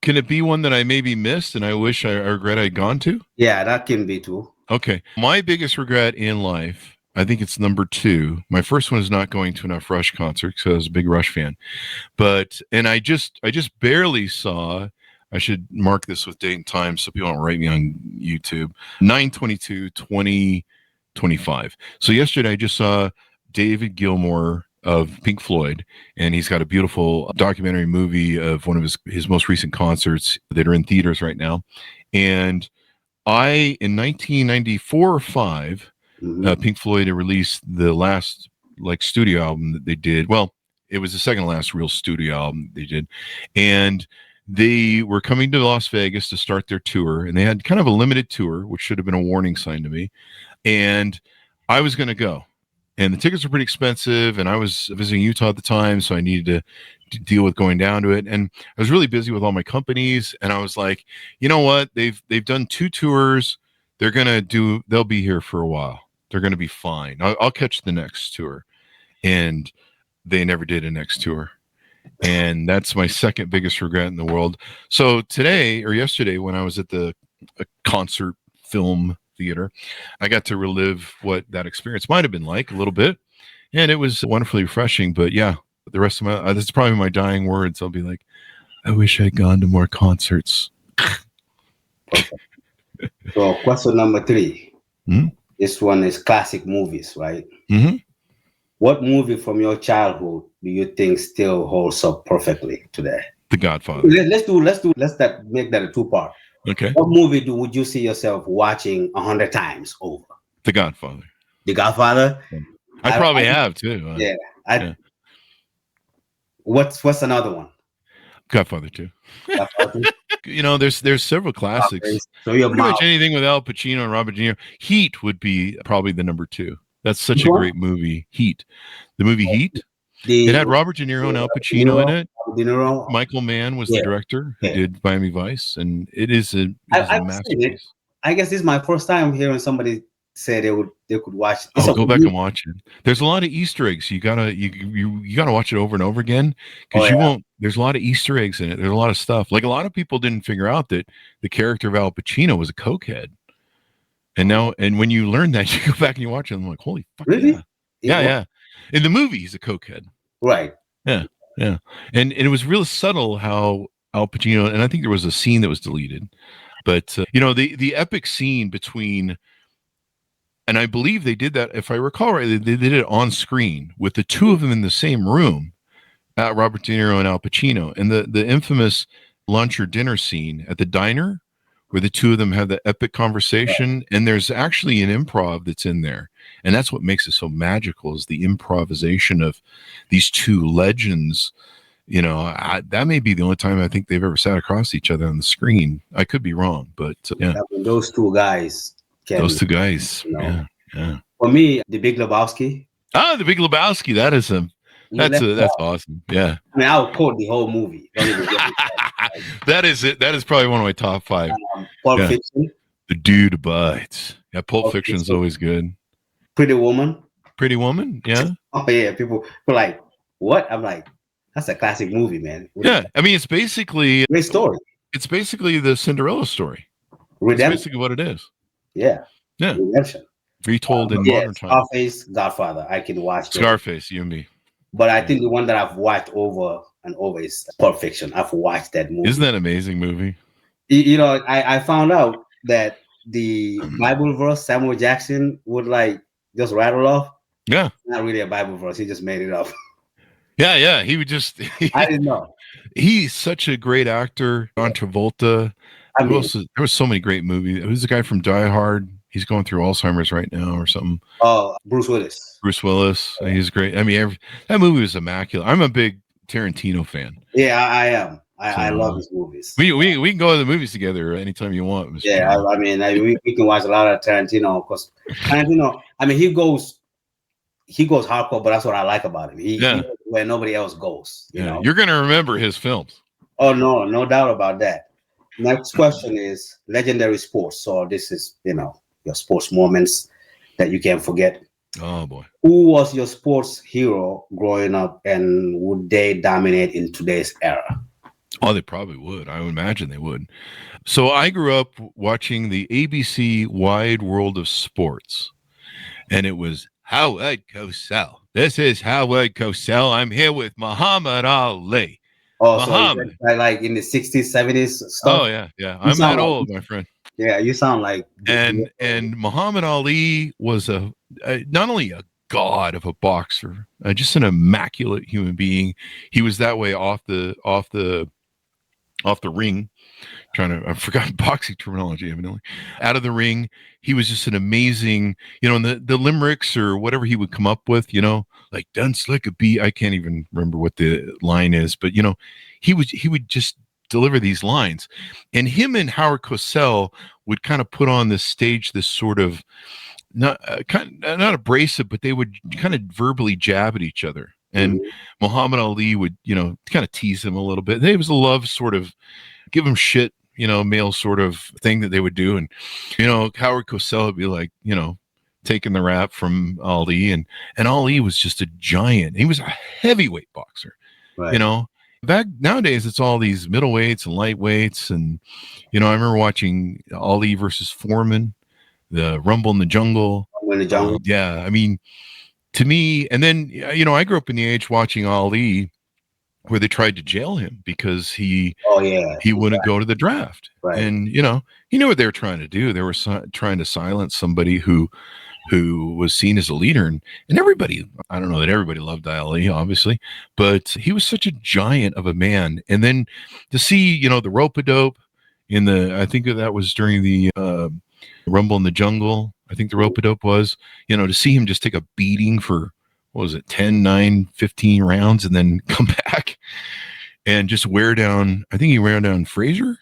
can it be one that I maybe missed and I regret I'd gone to? Yeah, that can be too. Okay. My biggest regret in life, I think it's number 2. My first one is not going to enough Rush concerts because I was a big Rush fan. And I just barely saw, I should mark this with date and time so people don't write me on YouTube, 9/22/2025. So yesterday I just saw David Gilmour of Pink Floyd, and he's got a beautiful documentary movie of one of his most recent concerts that are in theaters right now. And in 1994 or 5, Pink Floyd had released the last studio album that they did. Well, it was the second last real studio album they did. And they were coming to Las Vegas to start their tour, and they had kind of a limited tour, which should have been a warning sign to me. And I was going to go. And the tickets were pretty expensive, and I was visiting Utah at the time, so I needed to deal with going down to it. And I was really busy with all my companies, and I was like, you know what? They've done 2 tours. They'll be here for a while. They're going to be fine. I'll catch the next tour. And they never did a next tour. And that's my second biggest regret in the world. So yesterday, when I was at the concert film theater, I got to relive what that experience might have been like a little bit. And it was wonderfully refreshing. But yeah, the rest of this is probably my dying words. I'll be like, I wish I'd gone to more concerts. So question number 3. This one is classic movies, right? Mm-hmm. What movie from your childhood do you think still holds up perfectly today? The Godfather. Let's make that a 2-part. Okay. What movie would you see yourself watching 100 times over? The Godfather. The Godfather? I probably have too. Yeah. What's another one? Godfather 2. There's several classics. So pretty much anything with Al Pacino and Robert De Niro. Heat would be probably the number 2. That's such a great movie. Heat. The movie Heat. It had Robert De Niro and Al Pacino in it. Michael Mann was the director who did Miami Vice, and it is a masterpiece. I guess this is my first time hearing somebody say they could watch it. Go back and watch it. There's a lot of Easter eggs. You gotta watch it over and over again because you won't. There's a lot of Easter eggs in it. There's a lot of stuff. Like a lot of people didn't figure out that the character of Al Pacino was a cokehead. And when you learn that, you go back and you watch it, and I'm like, holy fuck. Really? Yeah. In the movie, he's a cokehead. Right. Yeah. And it was real subtle how Al Pacino, and I think there was a scene that was deleted, but the epic scene between, and I believe they did that, if I recall right, they did it on screen with the 2 of them in the same room, Robert De Niro and Al Pacino, and the infamous lunch or dinner scene at the diner, where the 2 of them have the epic conversation. And there's actually an improv that's in there. And that's what makes it so magical, is the improvisation of these 2 legends. That may be the only time I think they've ever sat across each other on the screen. I could be wrong, but yeah. Those 2 guys. Yeah. For me, The Big Lebowski. The Big Lebowski. That's awesome. Yeah. I mean, I'll quote the whole movie. That is it. That is probably one of my top 5. Pulp Fiction. The Dude Abides. Yeah, Pulp Fiction is always good. Pretty Woman. Pretty Woman, yeah. Oh yeah, people are like, what? I'm like, That's a classic movie, man. Yeah, I mean, it's basically Great story. It's basically the Cinderella story. Redemption. That's basically what it is. Yeah. Yeah. Redemption. Retold in modern times. Scarface, Godfather. I can watch Scarface, you and me. But I think the one that I've watched over and over is Pulp Fiction. I've watched that movie. Isn't that an amazing movie? You know, I found out that the Bible verse Samuel Jackson would like just rattle off. Yeah. Not really a Bible verse. He just made it up. Yeah. He would just. I didn't know. He's such a great actor. John Travolta. There was so many great movies. Who's the guy from Die Hard? He's going through Alzheimer's right now or something. Oh, Bruce Willis. Bruce Willis. Yeah. He's great. I mean, that movie was immaculate. I'm a big Tarantino fan. Yeah, I am. I love his movies. We can go to the movies together anytime you want. Mr. Yeah, I mean, we can watch a lot of Tarantino because Tarantino. I mean, he goes hardcore, but that's what I like about him. He goes where nobody else goes. You know, you're gonna remember his films. Oh no doubt about that. Next question is legendary sports. So this is your sports moments that you can't forget. Oh boy, who was your sports hero growing up, and would they dominate in today's era? Oh, they probably would. I would imagine they would. So I grew up watching the ABC Wide World of Sports, and it was Howard Cosell. This is Howard Cosell. I'm here with Muhammad Ali. Oh, Muhammad. So like in the 60s, 70s stuff? Oh, yeah. I'm that old, my friend. Yeah, you sound like... And Muhammad Ali was not only a god of a boxer, just an immaculate human being. He was that way off the ring. I've forgotten boxing terminology, evidently. Out of the ring, he was just an amazing, and the limericks or whatever he would come up with, like dance like a bee. I can't even remember what the line is, but he would just deliver these lines, and him and Howard Cosell would kind of put on this stage this sort of not abrasive, but they would kind of verbally jab at each other. And Muhammad Ali would, kind of tease him a little bit. It was a love sort of give him shit, male sort of thing that they would do. And, Howard Cosell would be like, taking the rap from Ali. And Ali was just a giant. He was a heavyweight boxer, right. Back nowadays, it's all these middleweights and lightweights. And, I remember watching Ali versus Foreman, the Rumble in the Jungle. Yeah. I mean, to me, and then, I grew up in the age watching Ali where they tried to jail him because he wouldn't go to the draft. Right. And, he knew what they were trying to do. They were trying to silence somebody who was seen as a leader. And everybody, I don't know that everybody loved Ali, obviously, but he was such a giant of a man. And then to see, the rope-a-dope I think that was during the Rumble in the Jungle. I think the rope-a-dope was, to see him just take a beating for, 10, 9, 15 rounds and then come back and just wear down, I think he wear down Frazier.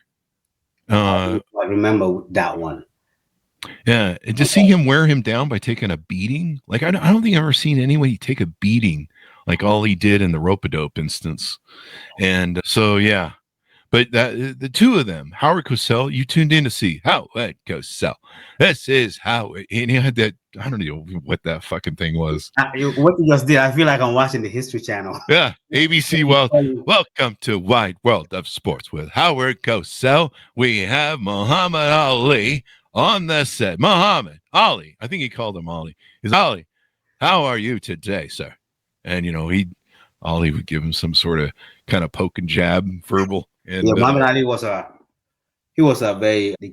I remember that one. Yeah. And to see him wear him down by taking a beating. Like, I don't think I've ever seen anybody take a beating like all he did in the rope-a-dope instance. And so, yeah. But the two of them, Howard Cosell, you tuned in to see Howard Cosell. This is Howard. And he had that, I don't know what that fucking thing was. What you just did, I feel like I'm watching the History Channel. Yeah, ABC. Well, welcome to Wide World of Sports with Howard Cosell. We have Muhammad Ali on the set. Muhammad Ali. I think he called him Ali. He's Ali. How are you today, sir? And, Ali would give him some sort of kind of poke and jab verbal. And, Muhammad Ali was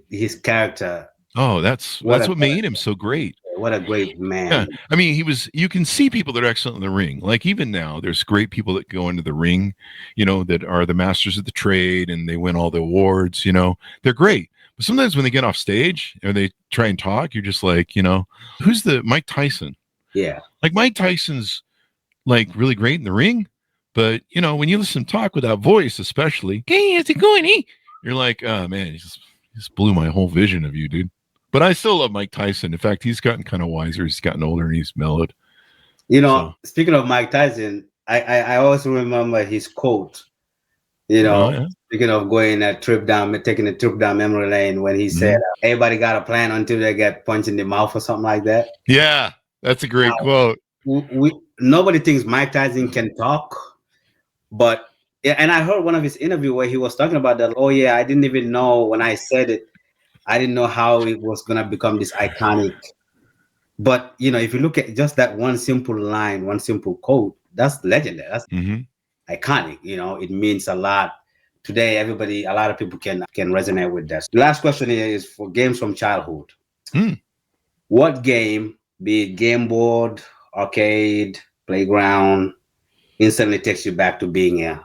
his character. Oh, that's what made him so great. What a great man. Yeah. I mean, you can see people that are excellent in the ring. Like even now, there's great people that go into the ring, that are the masters of the trade and they win all the awards, they're great. But sometimes when they get off stage or they try and talk, you're just like, who's the Mike Tyson? Yeah. Like Mike Tyson's like really great in the ring. But, when you listen to talk with that voice, especially, hey, how's it going? Hey? You're like, oh, man, he just blew my whole vision of you, dude. But I still love Mike Tyson. In fact, he's gotten kind of wiser. He's gotten older and he's mellowed. Speaking of Mike Tyson, I always remember his quote, speaking of going taking a trip down memory lane when he said, everybody got a plan until they get punched in the mouth or something like that. Yeah, that's a great quote. Nobody thinks Mike Tyson can talk. But yeah, and I heard one of his interview where he was talking about that. Oh yeah, I didn't even know when I said it. I didn't know how it was gonna become this iconic. But if you look at just that one simple line, one simple quote, that's legendary. That's iconic. It means a lot. Today, a lot of people can resonate with that. The last question here is for games from childhood. What game, be it game board, arcade, playground, instantly takes you back to being here?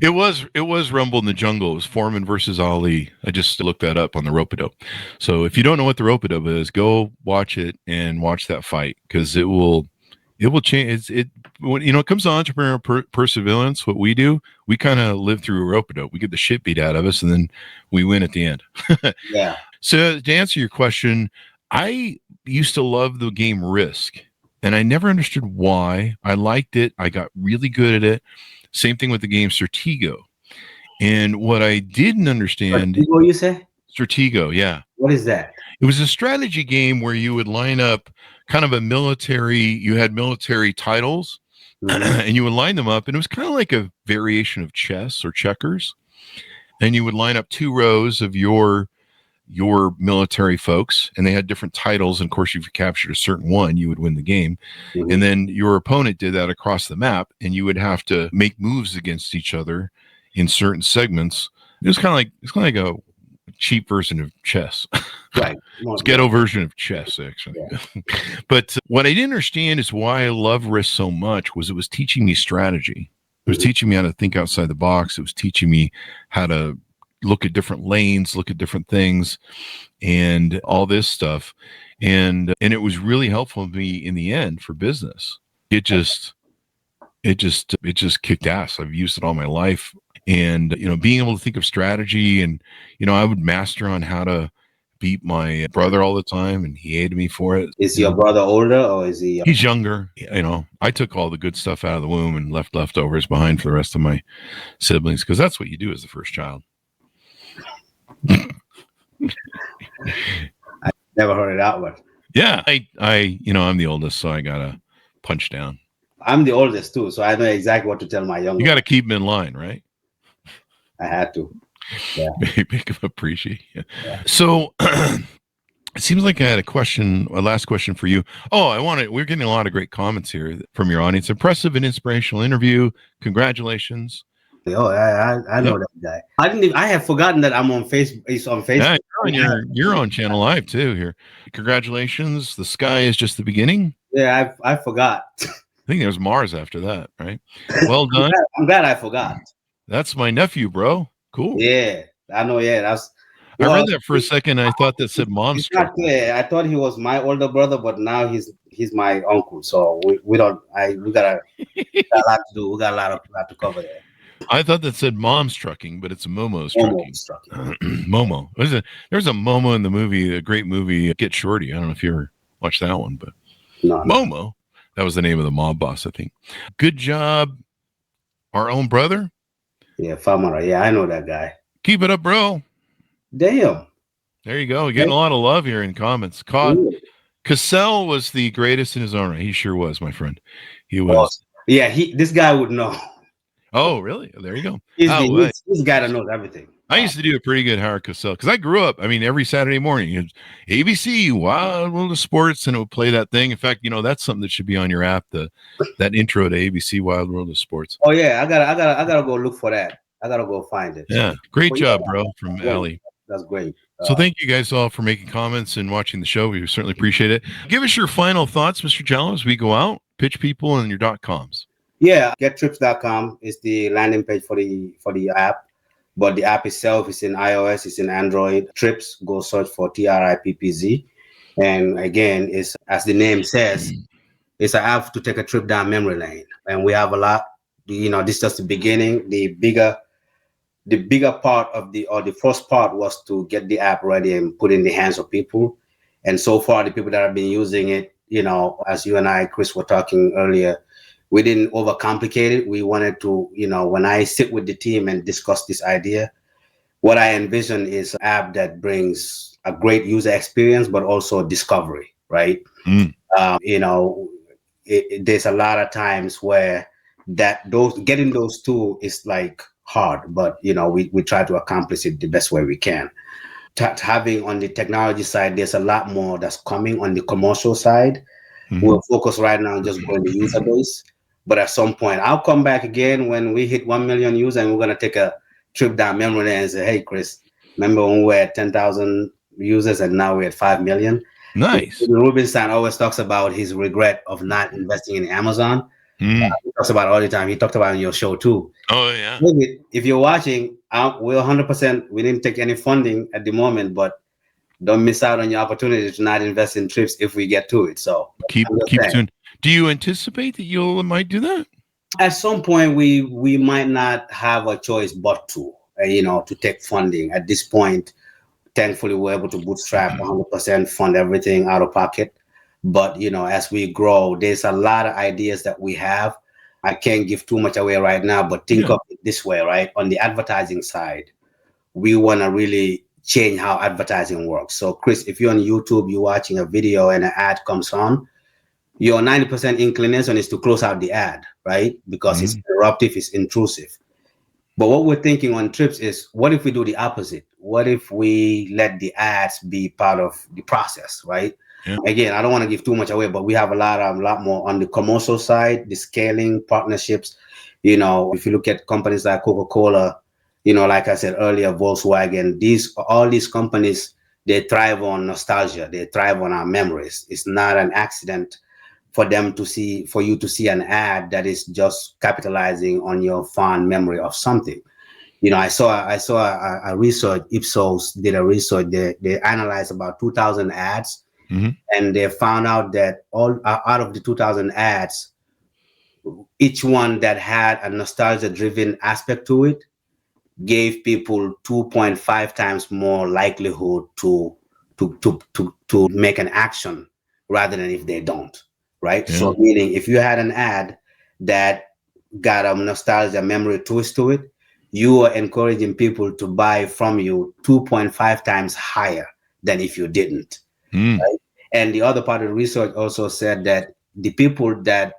It was Rumble in the Jungle. It was Foreman versus Ali. I just looked that up on the rope-a-dope. So if you don't know what the rope-a-dope is, go watch it and watch that fight, because it will change. When it comes to entrepreneurial perseverance, what we do, we kind of live through a rope-a-dope. We get the shit beat out of us, and then we win at the end. Yeah. So to answer your question, I used to love the game Risk, and I never understood why. I liked it. I got really good at it. Same thing with the game Stratego. And what I didn't understand... Stratego, you say? Stratego, yeah. What is that? It was a strategy game where you would line up kind of you had military titles, and you would line them up, and it was kind of like a variation of chess or checkers. And you would line up 2 rows of your military folks, and they had different titles, and of course, if you captured a certain one, you would win the game. And then your opponent did that across the map, and you would have to make moves against each other in certain segments. It was kind of like a cheap version of chess. Right. It's ghetto version of chess, actually. Yeah. But what I didn't understand is why I love Risk so much was it was teaching me strategy. It was teaching me how to think outside the box. It was teaching me how to look at different lanes, look at different things, and all this stuff. And it was really helpful to me in the end for business. It just kicked ass. I've used it all my life. And, being able to think of strategy, and, I would master on how to beat my brother all the time, and he hated me for it. Is your brother older, or is he? He's younger. I took all the good stuff out of the womb and left leftovers behind for the rest of my siblings, because that's what you do as the first child. I never heard it out, but yeah, I'm the oldest, so I gotta punch down. I'm the oldest too, so I know exactly what to tell my younger. You got to keep them in line, right? I had to. Yeah. Make them appreciate you. Yeah. So it seems like I had a last question for you. We're getting a lot of great comments here from your audience. Impressive and inspirational interview. Congratulations. Oh, I know that guy. I have forgotten that I'm on Facebook. He's on Facebook. Yeah, you're on Channel Live too here. Congratulations. The sky is just the beginning. Yeah, I forgot. I think there's Mars after that, right? Well done. I'm glad I forgot. That's my nephew, bro. Cool. Yeah, I know. Yeah, I read that for a second. I thought that said mom's. Not clear. I thought he was my older brother, but now he's my uncle. So we got a lot to do. We got a lot to cover there. I thought that said mom's trucking, but it's a Momo's trucking. Momo. There's a Momo in the movie, a great movie, Get Shorty. I don't know if you ever watched that one, but no. Momo. That was the name of the mob boss, I think. Good job. Our own brother. Yeah, Famara. Yeah, I know that guy. Keep it up, bro. Damn. There you go. We're getting a lot of love here in comments. Cassell was the greatest in his own right. He sure was, my friend. He was. Yeah, this guy would know. Oh, really? There you go. He's the guy that knows everything. I used to do a pretty good Howard Cosell because I grew up. I mean, every Saturday morning, ABC Wild World of Sports, and it would play that thing. In fact, that's something that should be on your app. That intro to ABC Wild World of Sports. Oh yeah, I gotta go look for that. I gotta go find it. Yeah, great job, bro, from Ali. That's great. So thank you guys all for making comments and watching the show. We certainly appreciate it. Give us your final thoughts, Mr. Jallo, as we go out. Pitch people and your .coms. Yeah, gettrippz.com is the landing page for the app. But the app itself is in iOS, it's in Android. Trippz, go search for TRIPPZ. And again, it's as the name says, it's an app to take a trip down memory lane. And we have a lot. This is just the beginning. The bigger part the first part was to get the app ready and put it in the hands of people. And so far, the people that have been using it, as you and I, Chris, were talking earlier, we didn't overcomplicate it. We wanted to, when I sit with the team and discuss this idea, what I envision is an app that brings a great user experience, but also discovery, right? There's a lot of times where that getting those two is like hard, but we try to accomplish it the best way we can. Having on the technology side, there's a lot more that's coming on the commercial side. We're focused right now on just growing the user base. But at some point, I'll come back again when we hit 1 million users, and we're going to take a trip down memory lane and say, hey, Chris, remember when we were at 10,000 users and now we're at 5 million? Nice. Rubenstein always talks about his regret of not investing in Amazon. He talks about it all the time. He talked about it on your show too. Oh, yeah. If you're watching, we're 100%. We didn't take any funding at the moment, but don't miss out on your opportunity to not invest in Trippz if we get to it. So keep doing. Do you anticipate that you might do that? At some point, we might not have a choice but to take funding. At this point, thankfully, we're able to bootstrap 100%, fund everything out of pocket. But as we grow, there's a lot of ideas that we have. I can't give too much away right now, but think of it this way, right? On the advertising side, we want to really change how advertising works. So, Chris, if you're on YouTube, you're watching a video and an ad comes on, your 90% inclination is to close out the ad, right? Because it's interruptive, it's intrusive. But what we're thinking on Trippz is, what if we do the opposite? What if we let the ads be part of the process, right? Yeah. Again, I don't want to give too much away, but we have a lot more on the commercial side, the scaling partnerships. If you look at companies like Coca-Cola, like I said earlier, Volkswagen, all these companies, they thrive on nostalgia. They thrive on our memories. It's not an accident for you to see an ad that is just capitalizing on your fond memory of something. I saw a research. Ipsos did a research. They analyzed about 2,000 ads, and they found out that all out of the 2,000 ads, each one that had a nostalgia-driven aspect to it gave people 2.5 times more likelihood to make an action rather than if they don't. Right. Yeah. So meaning if you had an ad that got a nostalgia memory twist to it, you are encouraging people to buy from you 2.5 times higher than if you didn't. Right? And the other part of the research also said that the people that,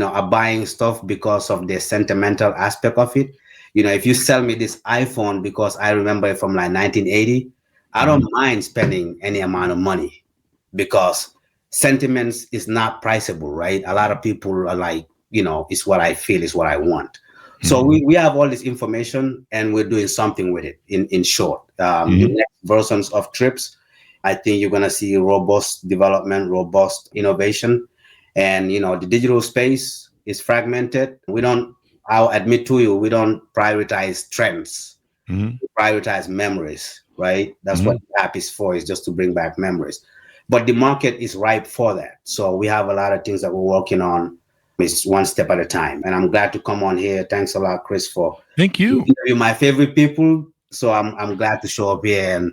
are buying stuff because of the sentimental aspect of it, if you sell me this iPhone because I remember it from like 1980, I don't mind spending any amount of money because sentiments is not priceable, right? A lot of people are like, it's what I feel, is what I want. So we have all this information and we're doing something with it in short. The next versions of Trippz, I think you're going to see robust development, robust innovation. And, the digital space is fragmented. I'll admit to you, we don't prioritize trends. We prioritize memories, right? That's what the app is for, is just to bring back memories. But the market is ripe for that. So we have a lot of things that we're working on. It's one step at a time. And I'm glad to come on here. Thanks a lot, Chris, for thank you. You're my favorite people. So I'm glad to show up here and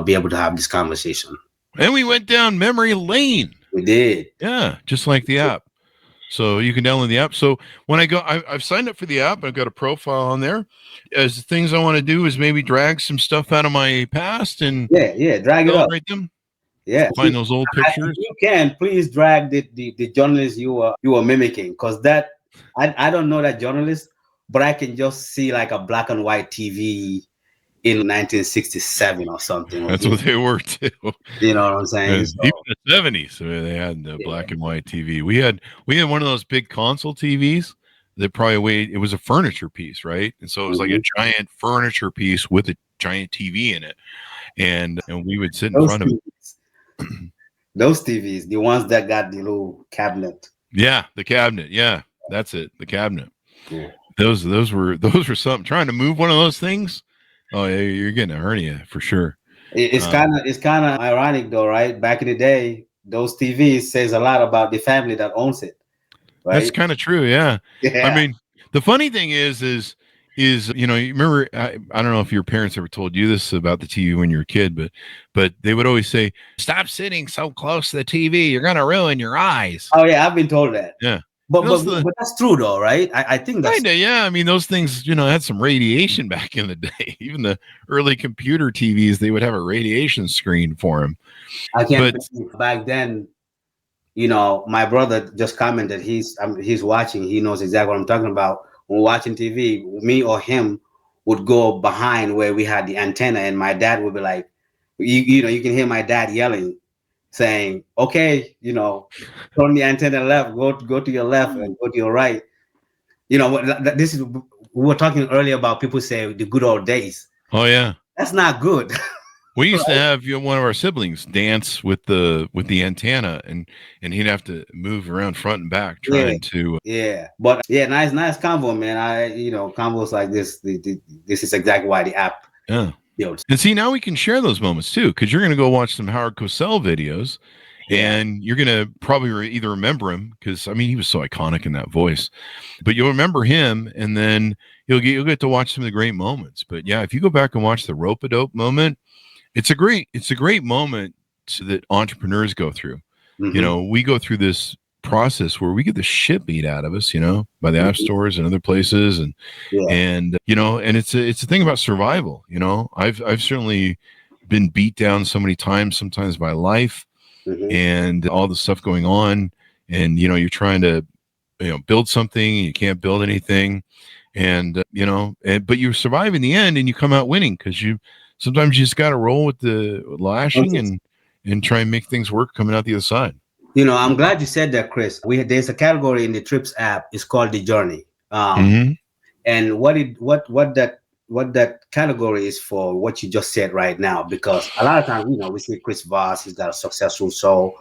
be able to have this conversation. And we went down memory lane. We did. Yeah, just like the app. So you can download the app. So when I've signed up for the app. I've got a profile on there. As the things I want to do is maybe drag some stuff out of my past and drag it up. Them. Yeah, find those old pictures. If you can, please drag the journalist you were mimicking, because that I don't know that journalist, but I can just see like a black and white TV in 1967 or something. That's what they were too. You know what I'm saying? So, even the 70s, they had the black and white TV. We had one of those big console TVs that probably weighed. It was a furniture piece, right? And so it was like a giant furniture piece with a giant TV in it, and we would sit in front of it. Those TVs, the ones that got the little cabinet. Yeah, the cabinet. Yeah, that's it. The cabinet. Yeah. Those were something. Trying to move one of those things. Oh, yeah, you're getting a hernia for sure. It's kind of ironic though, right? Back in the day, those TVs says a lot about the family that owns it. Right? That's kind of true. Yeah. I mean, the funny thing is you remember, I don't know if your parents ever told you this about the TV when you were a kid, but they would always say, stop sitting so close to the TV. You're going to ruin your eyes. Oh yeah. I've been told that. Yeah. But that's true though, right? I think that's kinda, yeah. I mean, those things, had some radiation back in the day. Even the early computer TVs, they would have a radiation screen for them. I can't believe back then My brother just commented he's watching. He knows exactly what I'm talking about. When watching TV, me or him would go behind where we had the antenna, and my dad would be like, you can hear my dad yelling, saying, "Okay, turn the antenna left, go to your left, and go to your right." This is we were talking earlier about people say the good old days. Oh yeah, that's not good. we used to have one of our siblings dance with the antenna, and he'd have to move around front and back trying to. Yeah, but yeah, nice convo, man. Combos like this. This is exactly why the app. Yeah. And see, now we can share those moments too, because you're going to go watch some Howard Cosell videos, and you're going to probably either remember him because he was so iconic in that voice, but you'll remember him, and then you'll get to watch some of the great moments. But yeah, if you go back and watch the rope-a-dope moment, it's a great moment that entrepreneurs go through. Mm-hmm. We go through this process where we get the shit beat out of us, by the app stores and other places, and it's a thing about survival. I've certainly been beat down so many times, sometimes by life, and all the stuff going on, and you're trying to build something, you can't build anything, and but you survive in the end, and you come out winning because sometimes you just got to roll with the lashing and try and make things work coming out the other side. I'm glad you said that, Chris. There's a category in the Trippz app. It's called the journey. And what that category is for, what you just said right now, because a lot of times, we see Chris Voss, he's got a successful show,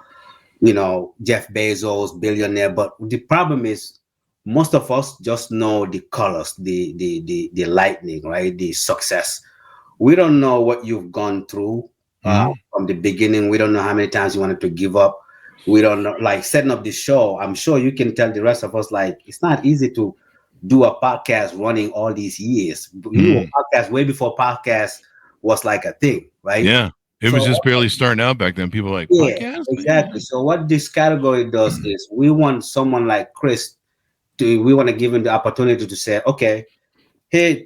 Jeff Bezos, billionaire. But the problem is most of us just know the colors, the lightning, right? The success. We don't know what you've gone through from the beginning. We don't know how many times you wanted to give up. We don't know, like setting up this show. I'm sure you can tell the rest of us, like, it's not easy to do a podcast running all these years. You know, a podcast way before podcast was like a thing, right? Yeah. It was just barely starting out back then. People were like, podcast? Exactly. Man. So what this category does is we want someone like Chris we want to give him the opportunity to say, okay, hey,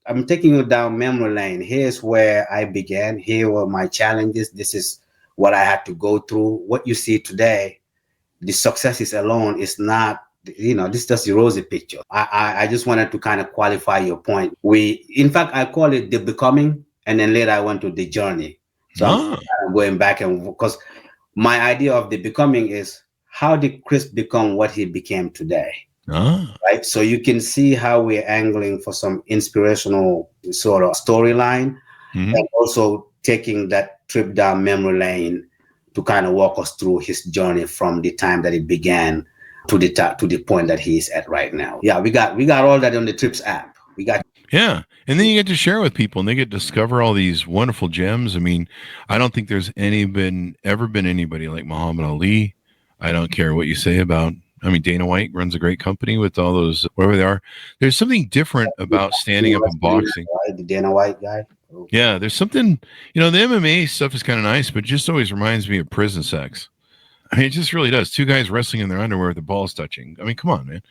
I'm taking you down memory lane. Here's where I began. Here were my challenges. This is what I had to go through. What you see today, the successes alone is not, this is just the rosy picture. I just wanted to kind of qualify your point. In fact, I call it the becoming, and then later I went to the journey. So I'm kind of going back, and because my idea of the becoming is, how did Chris become what he became today? Right. So you can see how we're angling for some inspirational sort of storyline, and also taking that trip down memory lane to kind of walk us through his journey from the time that it began to the point that he's at right now. Yeah, we got all that on the Trippz app. Yeah. And then you get to share with people, and they get to discover all these wonderful gems. I mean, I don't think there's ever been anybody like Muhammad Ali. I don't care what you say about, Dana White runs a great company with all those, wherever they are. There's something different about standing up and boxing. The Dana White guy. Yeah, there's something, the MMA stuff is kind of nice, but it just always reminds me of prison sex. It just really does. Two guys wrestling in their underwear with the balls touching. Come on, man.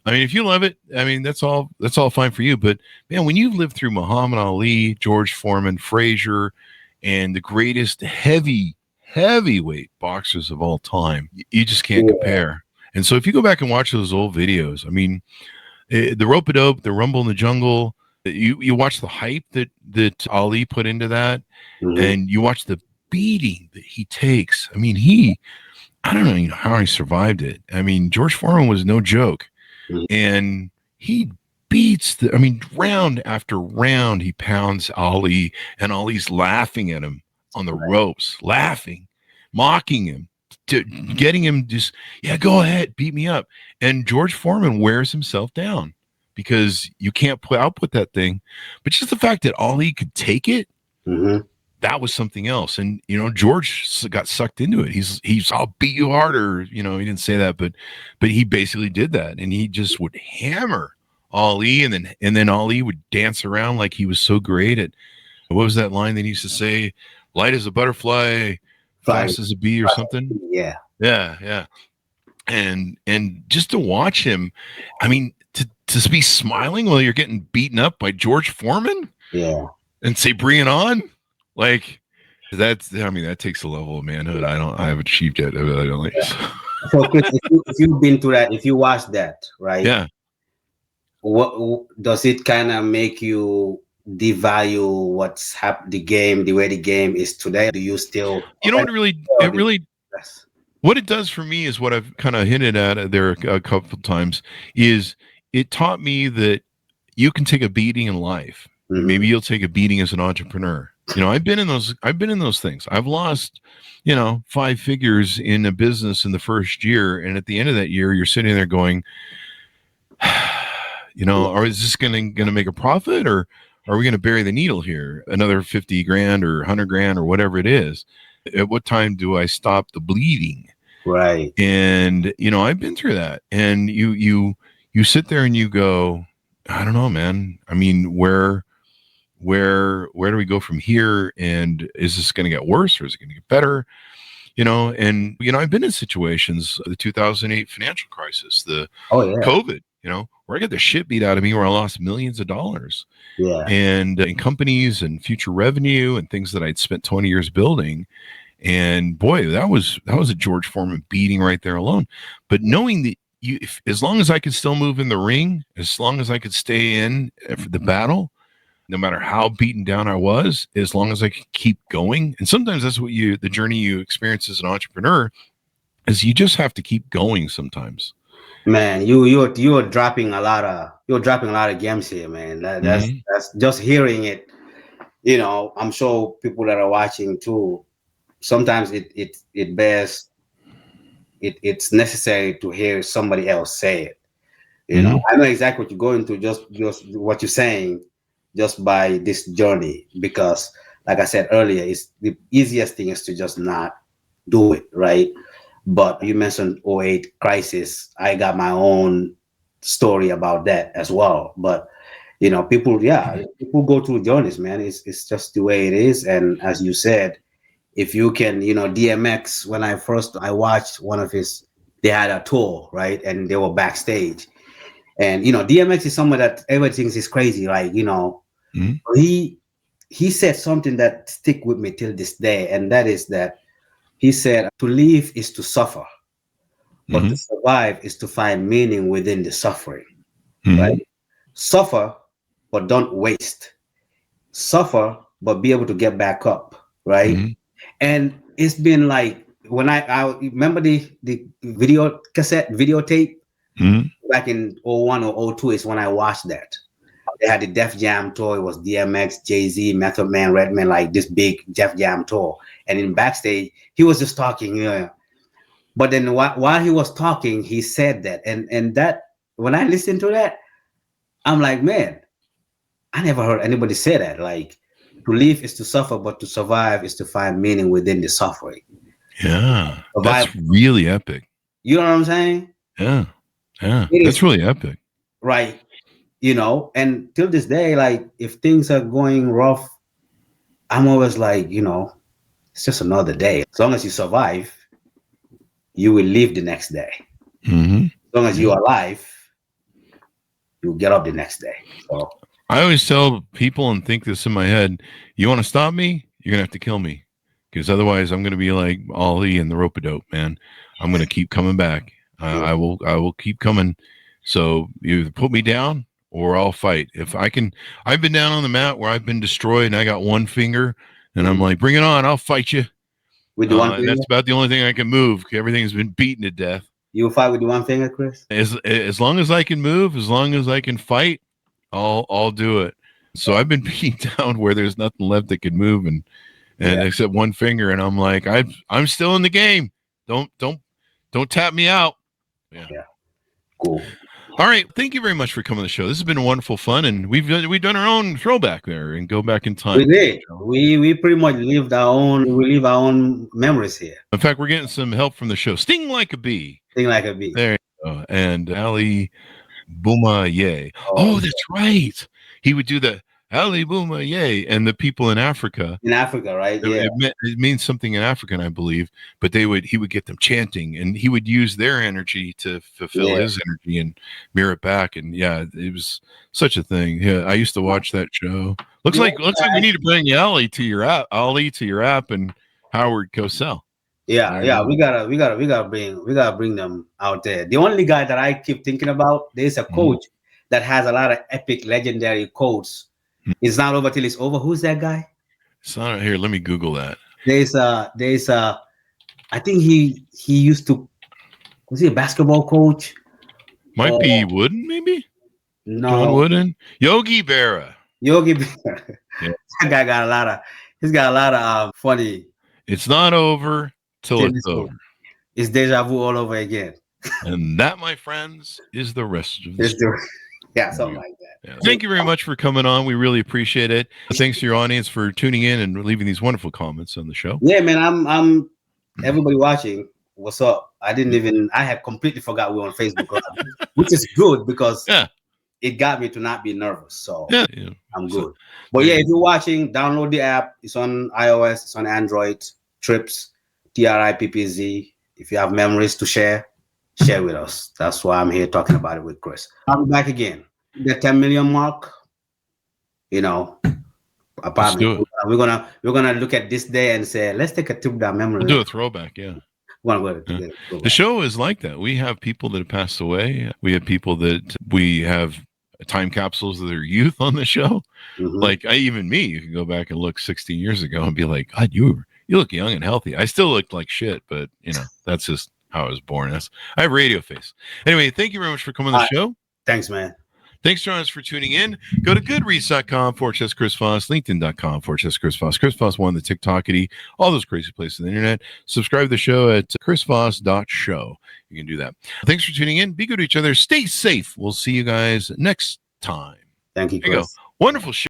If you love it, that's all fine for you. But man, when you've lived through Muhammad Ali, George Foreman, Frazier, and the greatest heavyweight boxers of all time, you just can't compare. And so if you go back and watch those old videos, the rope-a-dope, the rumble in the jungle, you watch the hype that Ali put into that, and you watch the beating that he takes. I don't know how he survived it. George Foreman was no joke, and he beats round after round, he pounds Ali, and Ali's laughing at him on the ropes, laughing, mocking him, getting him just, go ahead, beat me up. And George Foreman wears himself down because you can't output that thing. But just the fact that Ali could take it, that was something else. And, George got sucked into it. He's, I'll beat you harder. He didn't say that, but he basically did that. And he just would hammer Ali, and then Ali would dance around like he was so great at, what was that line that he used to say? Light as a butterfly, fast as a bee, or something. Yeah. And just to watch him, to be smiling while you're getting beaten up by George Foreman, and say, bring it on. Like, That takes a level of manhood I haven't achieved yet. I don't like. So, Chris, if you've been through that, if you watched that, right? Yeah. What does it kind of make you devalue the game, the way the game is today? Do you still? You know what it really what it does for me is what I've kind of hinted at there a couple of times is it taught me that you can take a beating in life. Mhm. Maybe you'll take a beating as an entrepreneur. I've been in those things. I've lost, 5 figures in a business in the first year. And at the end of that year, you're sitting there going, or is this going to make a profit, or are we going to bury the needle here? Another 50 grand or 100 grand or whatever it is. At what time do I stop the bleeding? Right. And, I've been through that. And you sit there and you go, I don't know, man. I mean, where do we go from here? And is this going to get worse or is it going to get better? I've been in situations, the 2008 financial crisis, the COVID, where I got the shit beat out of me, where I lost millions of dollars. Yeah. And in companies and future revenue and things that I'd spent 20 years building. And boy, that was a George Foreman beating right there alone. But knowing that as long as I could still move in the ring, as long as I could stay in for the battle, no matter how beaten down I was, as long as I could keep going. And sometimes that's what the journey you experience as an entrepreneur is you just have to keep going sometimes. Man, you're dropping a lot of gems here, man. That's just hearing it. I'm sure people that are watching too. Sometimes it's necessary to hear somebody else say it. I know exactly what you're going through. Just what you're saying, just by this journey, because, like I said earlier, it's the easiest thing is to just not do it, right? But you mentioned 08 crisis. I got my own story about that as well. But people go through journeys, man. It's just the way it is. And as you said, if you can, DMX, when I watched one of they had a tour, right? And they were backstage. And, DMX is someone that everybody thinks is crazy. Like, he said something that stick with me till this day. And that is that he said, to live is to suffer, but to survive is to find meaning within the suffering, right? Suffer, but don't waste. Suffer, but be able to get back up, right? And it's been like, when I remember the videotape back in 01 or 02 is when I watched that. They had the Def Jam tour. It was DMX, Jay-Z, Method Man, Redman, like this big Def Jam tour. And in backstage, he was just talking, But then while he was talking, he said that. And that, when I listened to that, I'm like, man, I never heard anybody say that. Like, to live is to suffer, but to survive is to find meaning within the suffering. Yeah. That's really epic. You know what I'm saying? Yeah. Yeah. That's really epic. Right. And till this day, like, if things are going rough, I'm always like, it's just another day. As long as you survive, you will live the next day. As long as you're alive, you'll get up the next day. So I always tell people and think this in my head, you want to stop me? You're going to have to kill me. Because otherwise I'm going to be like Ali and the rope-a-dope, man. I'm going to keep coming back. I will keep coming. So you either put me down or I'll fight. If I can, I've been down on the mat where I've been destroyed and I got one finger and I'm like, bring it on. I'll fight you. With the one finger? That's about the only thing I can move. Everything's been beaten to death. You'll fight with the one finger, Chris? As long as I can move, as long as I can fight, I'll do it. So I've been beaten down where there's nothing left that can move and except one finger. And I'm like, I'm still in the game. Don't tap me out. Yeah. Cool. All right. Thank you very much for coming to the show. This has been wonderful fun, and we've done our own throwback there and go back in time. We did. We pretty much live our own memories here. In fact, we're getting some help from the show. Sting Like a Bee. Sting Like a Bee. There you go. And Ali Bouma Ye. Oh, that's right. He would do the Ali Booma, yay. And the people in Africa, In Africa, right? Yeah. it means something in African, I believe, but he would get them chanting, and he would use their energy to fulfill his energy and mirror it back. And yeah, it was such a thing. Yeah, I used to watch that show. Looks like we need to bring Ali to your app, and Howard Cosell. Yeah, we gotta bring them out there. The only guy that I keep thinking about, there's a coach that has a lot of epic, legendary quotes. It's not over till it's over. Who's that guy? It's not here. Let me Google that. There's I think he used to, was he a basketball coach? Might be Wooden, maybe? No. John Wooden? Yogi Berra. Yogi Berra. Yeah. That guy got a lot of funny. It's not over till it's over. It's deja vu all over again. And that, my friends, is the rest of the story. Yeah, something like that. Yeah. Thank you very much for coming on. We really appreciate it. Thanks to your audience for tuning in and leaving these wonderful comments on the show. Yeah, man, I'm everybody watching. What's up? I had completely forgot we were on Facebook Live, which is good because it got me to not be nervous. So I'm good. But yeah, if you're watching, download the app. It's on iOS, it's on Android. Trippz, Trippz. If you have memories to share with us. That's why I'm here talking about it with Chris. I'll be back again. The 10 million mark, apparently we're gonna look at this day and say, let's take a trip down memory. We'll do a throwback, The show is like that. We have people that have passed away. We have people that we have time capsules of their youth on the show. Like you can go back and look 16 years ago and be like, God, you look young and healthy. I still looked like shit, but that's just how I was born. I have radio face. Anyway, thank you very much for coming on the show. Thanks, man. Thanks, John, for tuning in. Go to goodreads.com/Chris Voss, LinkedIn.com/Chris Voss, Chris Voss 1, the TikTokity, all those crazy places on the internet. Subscribe to the show at chrisvoss.show. You can do that. Thanks for tuning in. Be good to each other. Stay safe. We'll see you guys next time. Thank you, Chris. Wonderful show.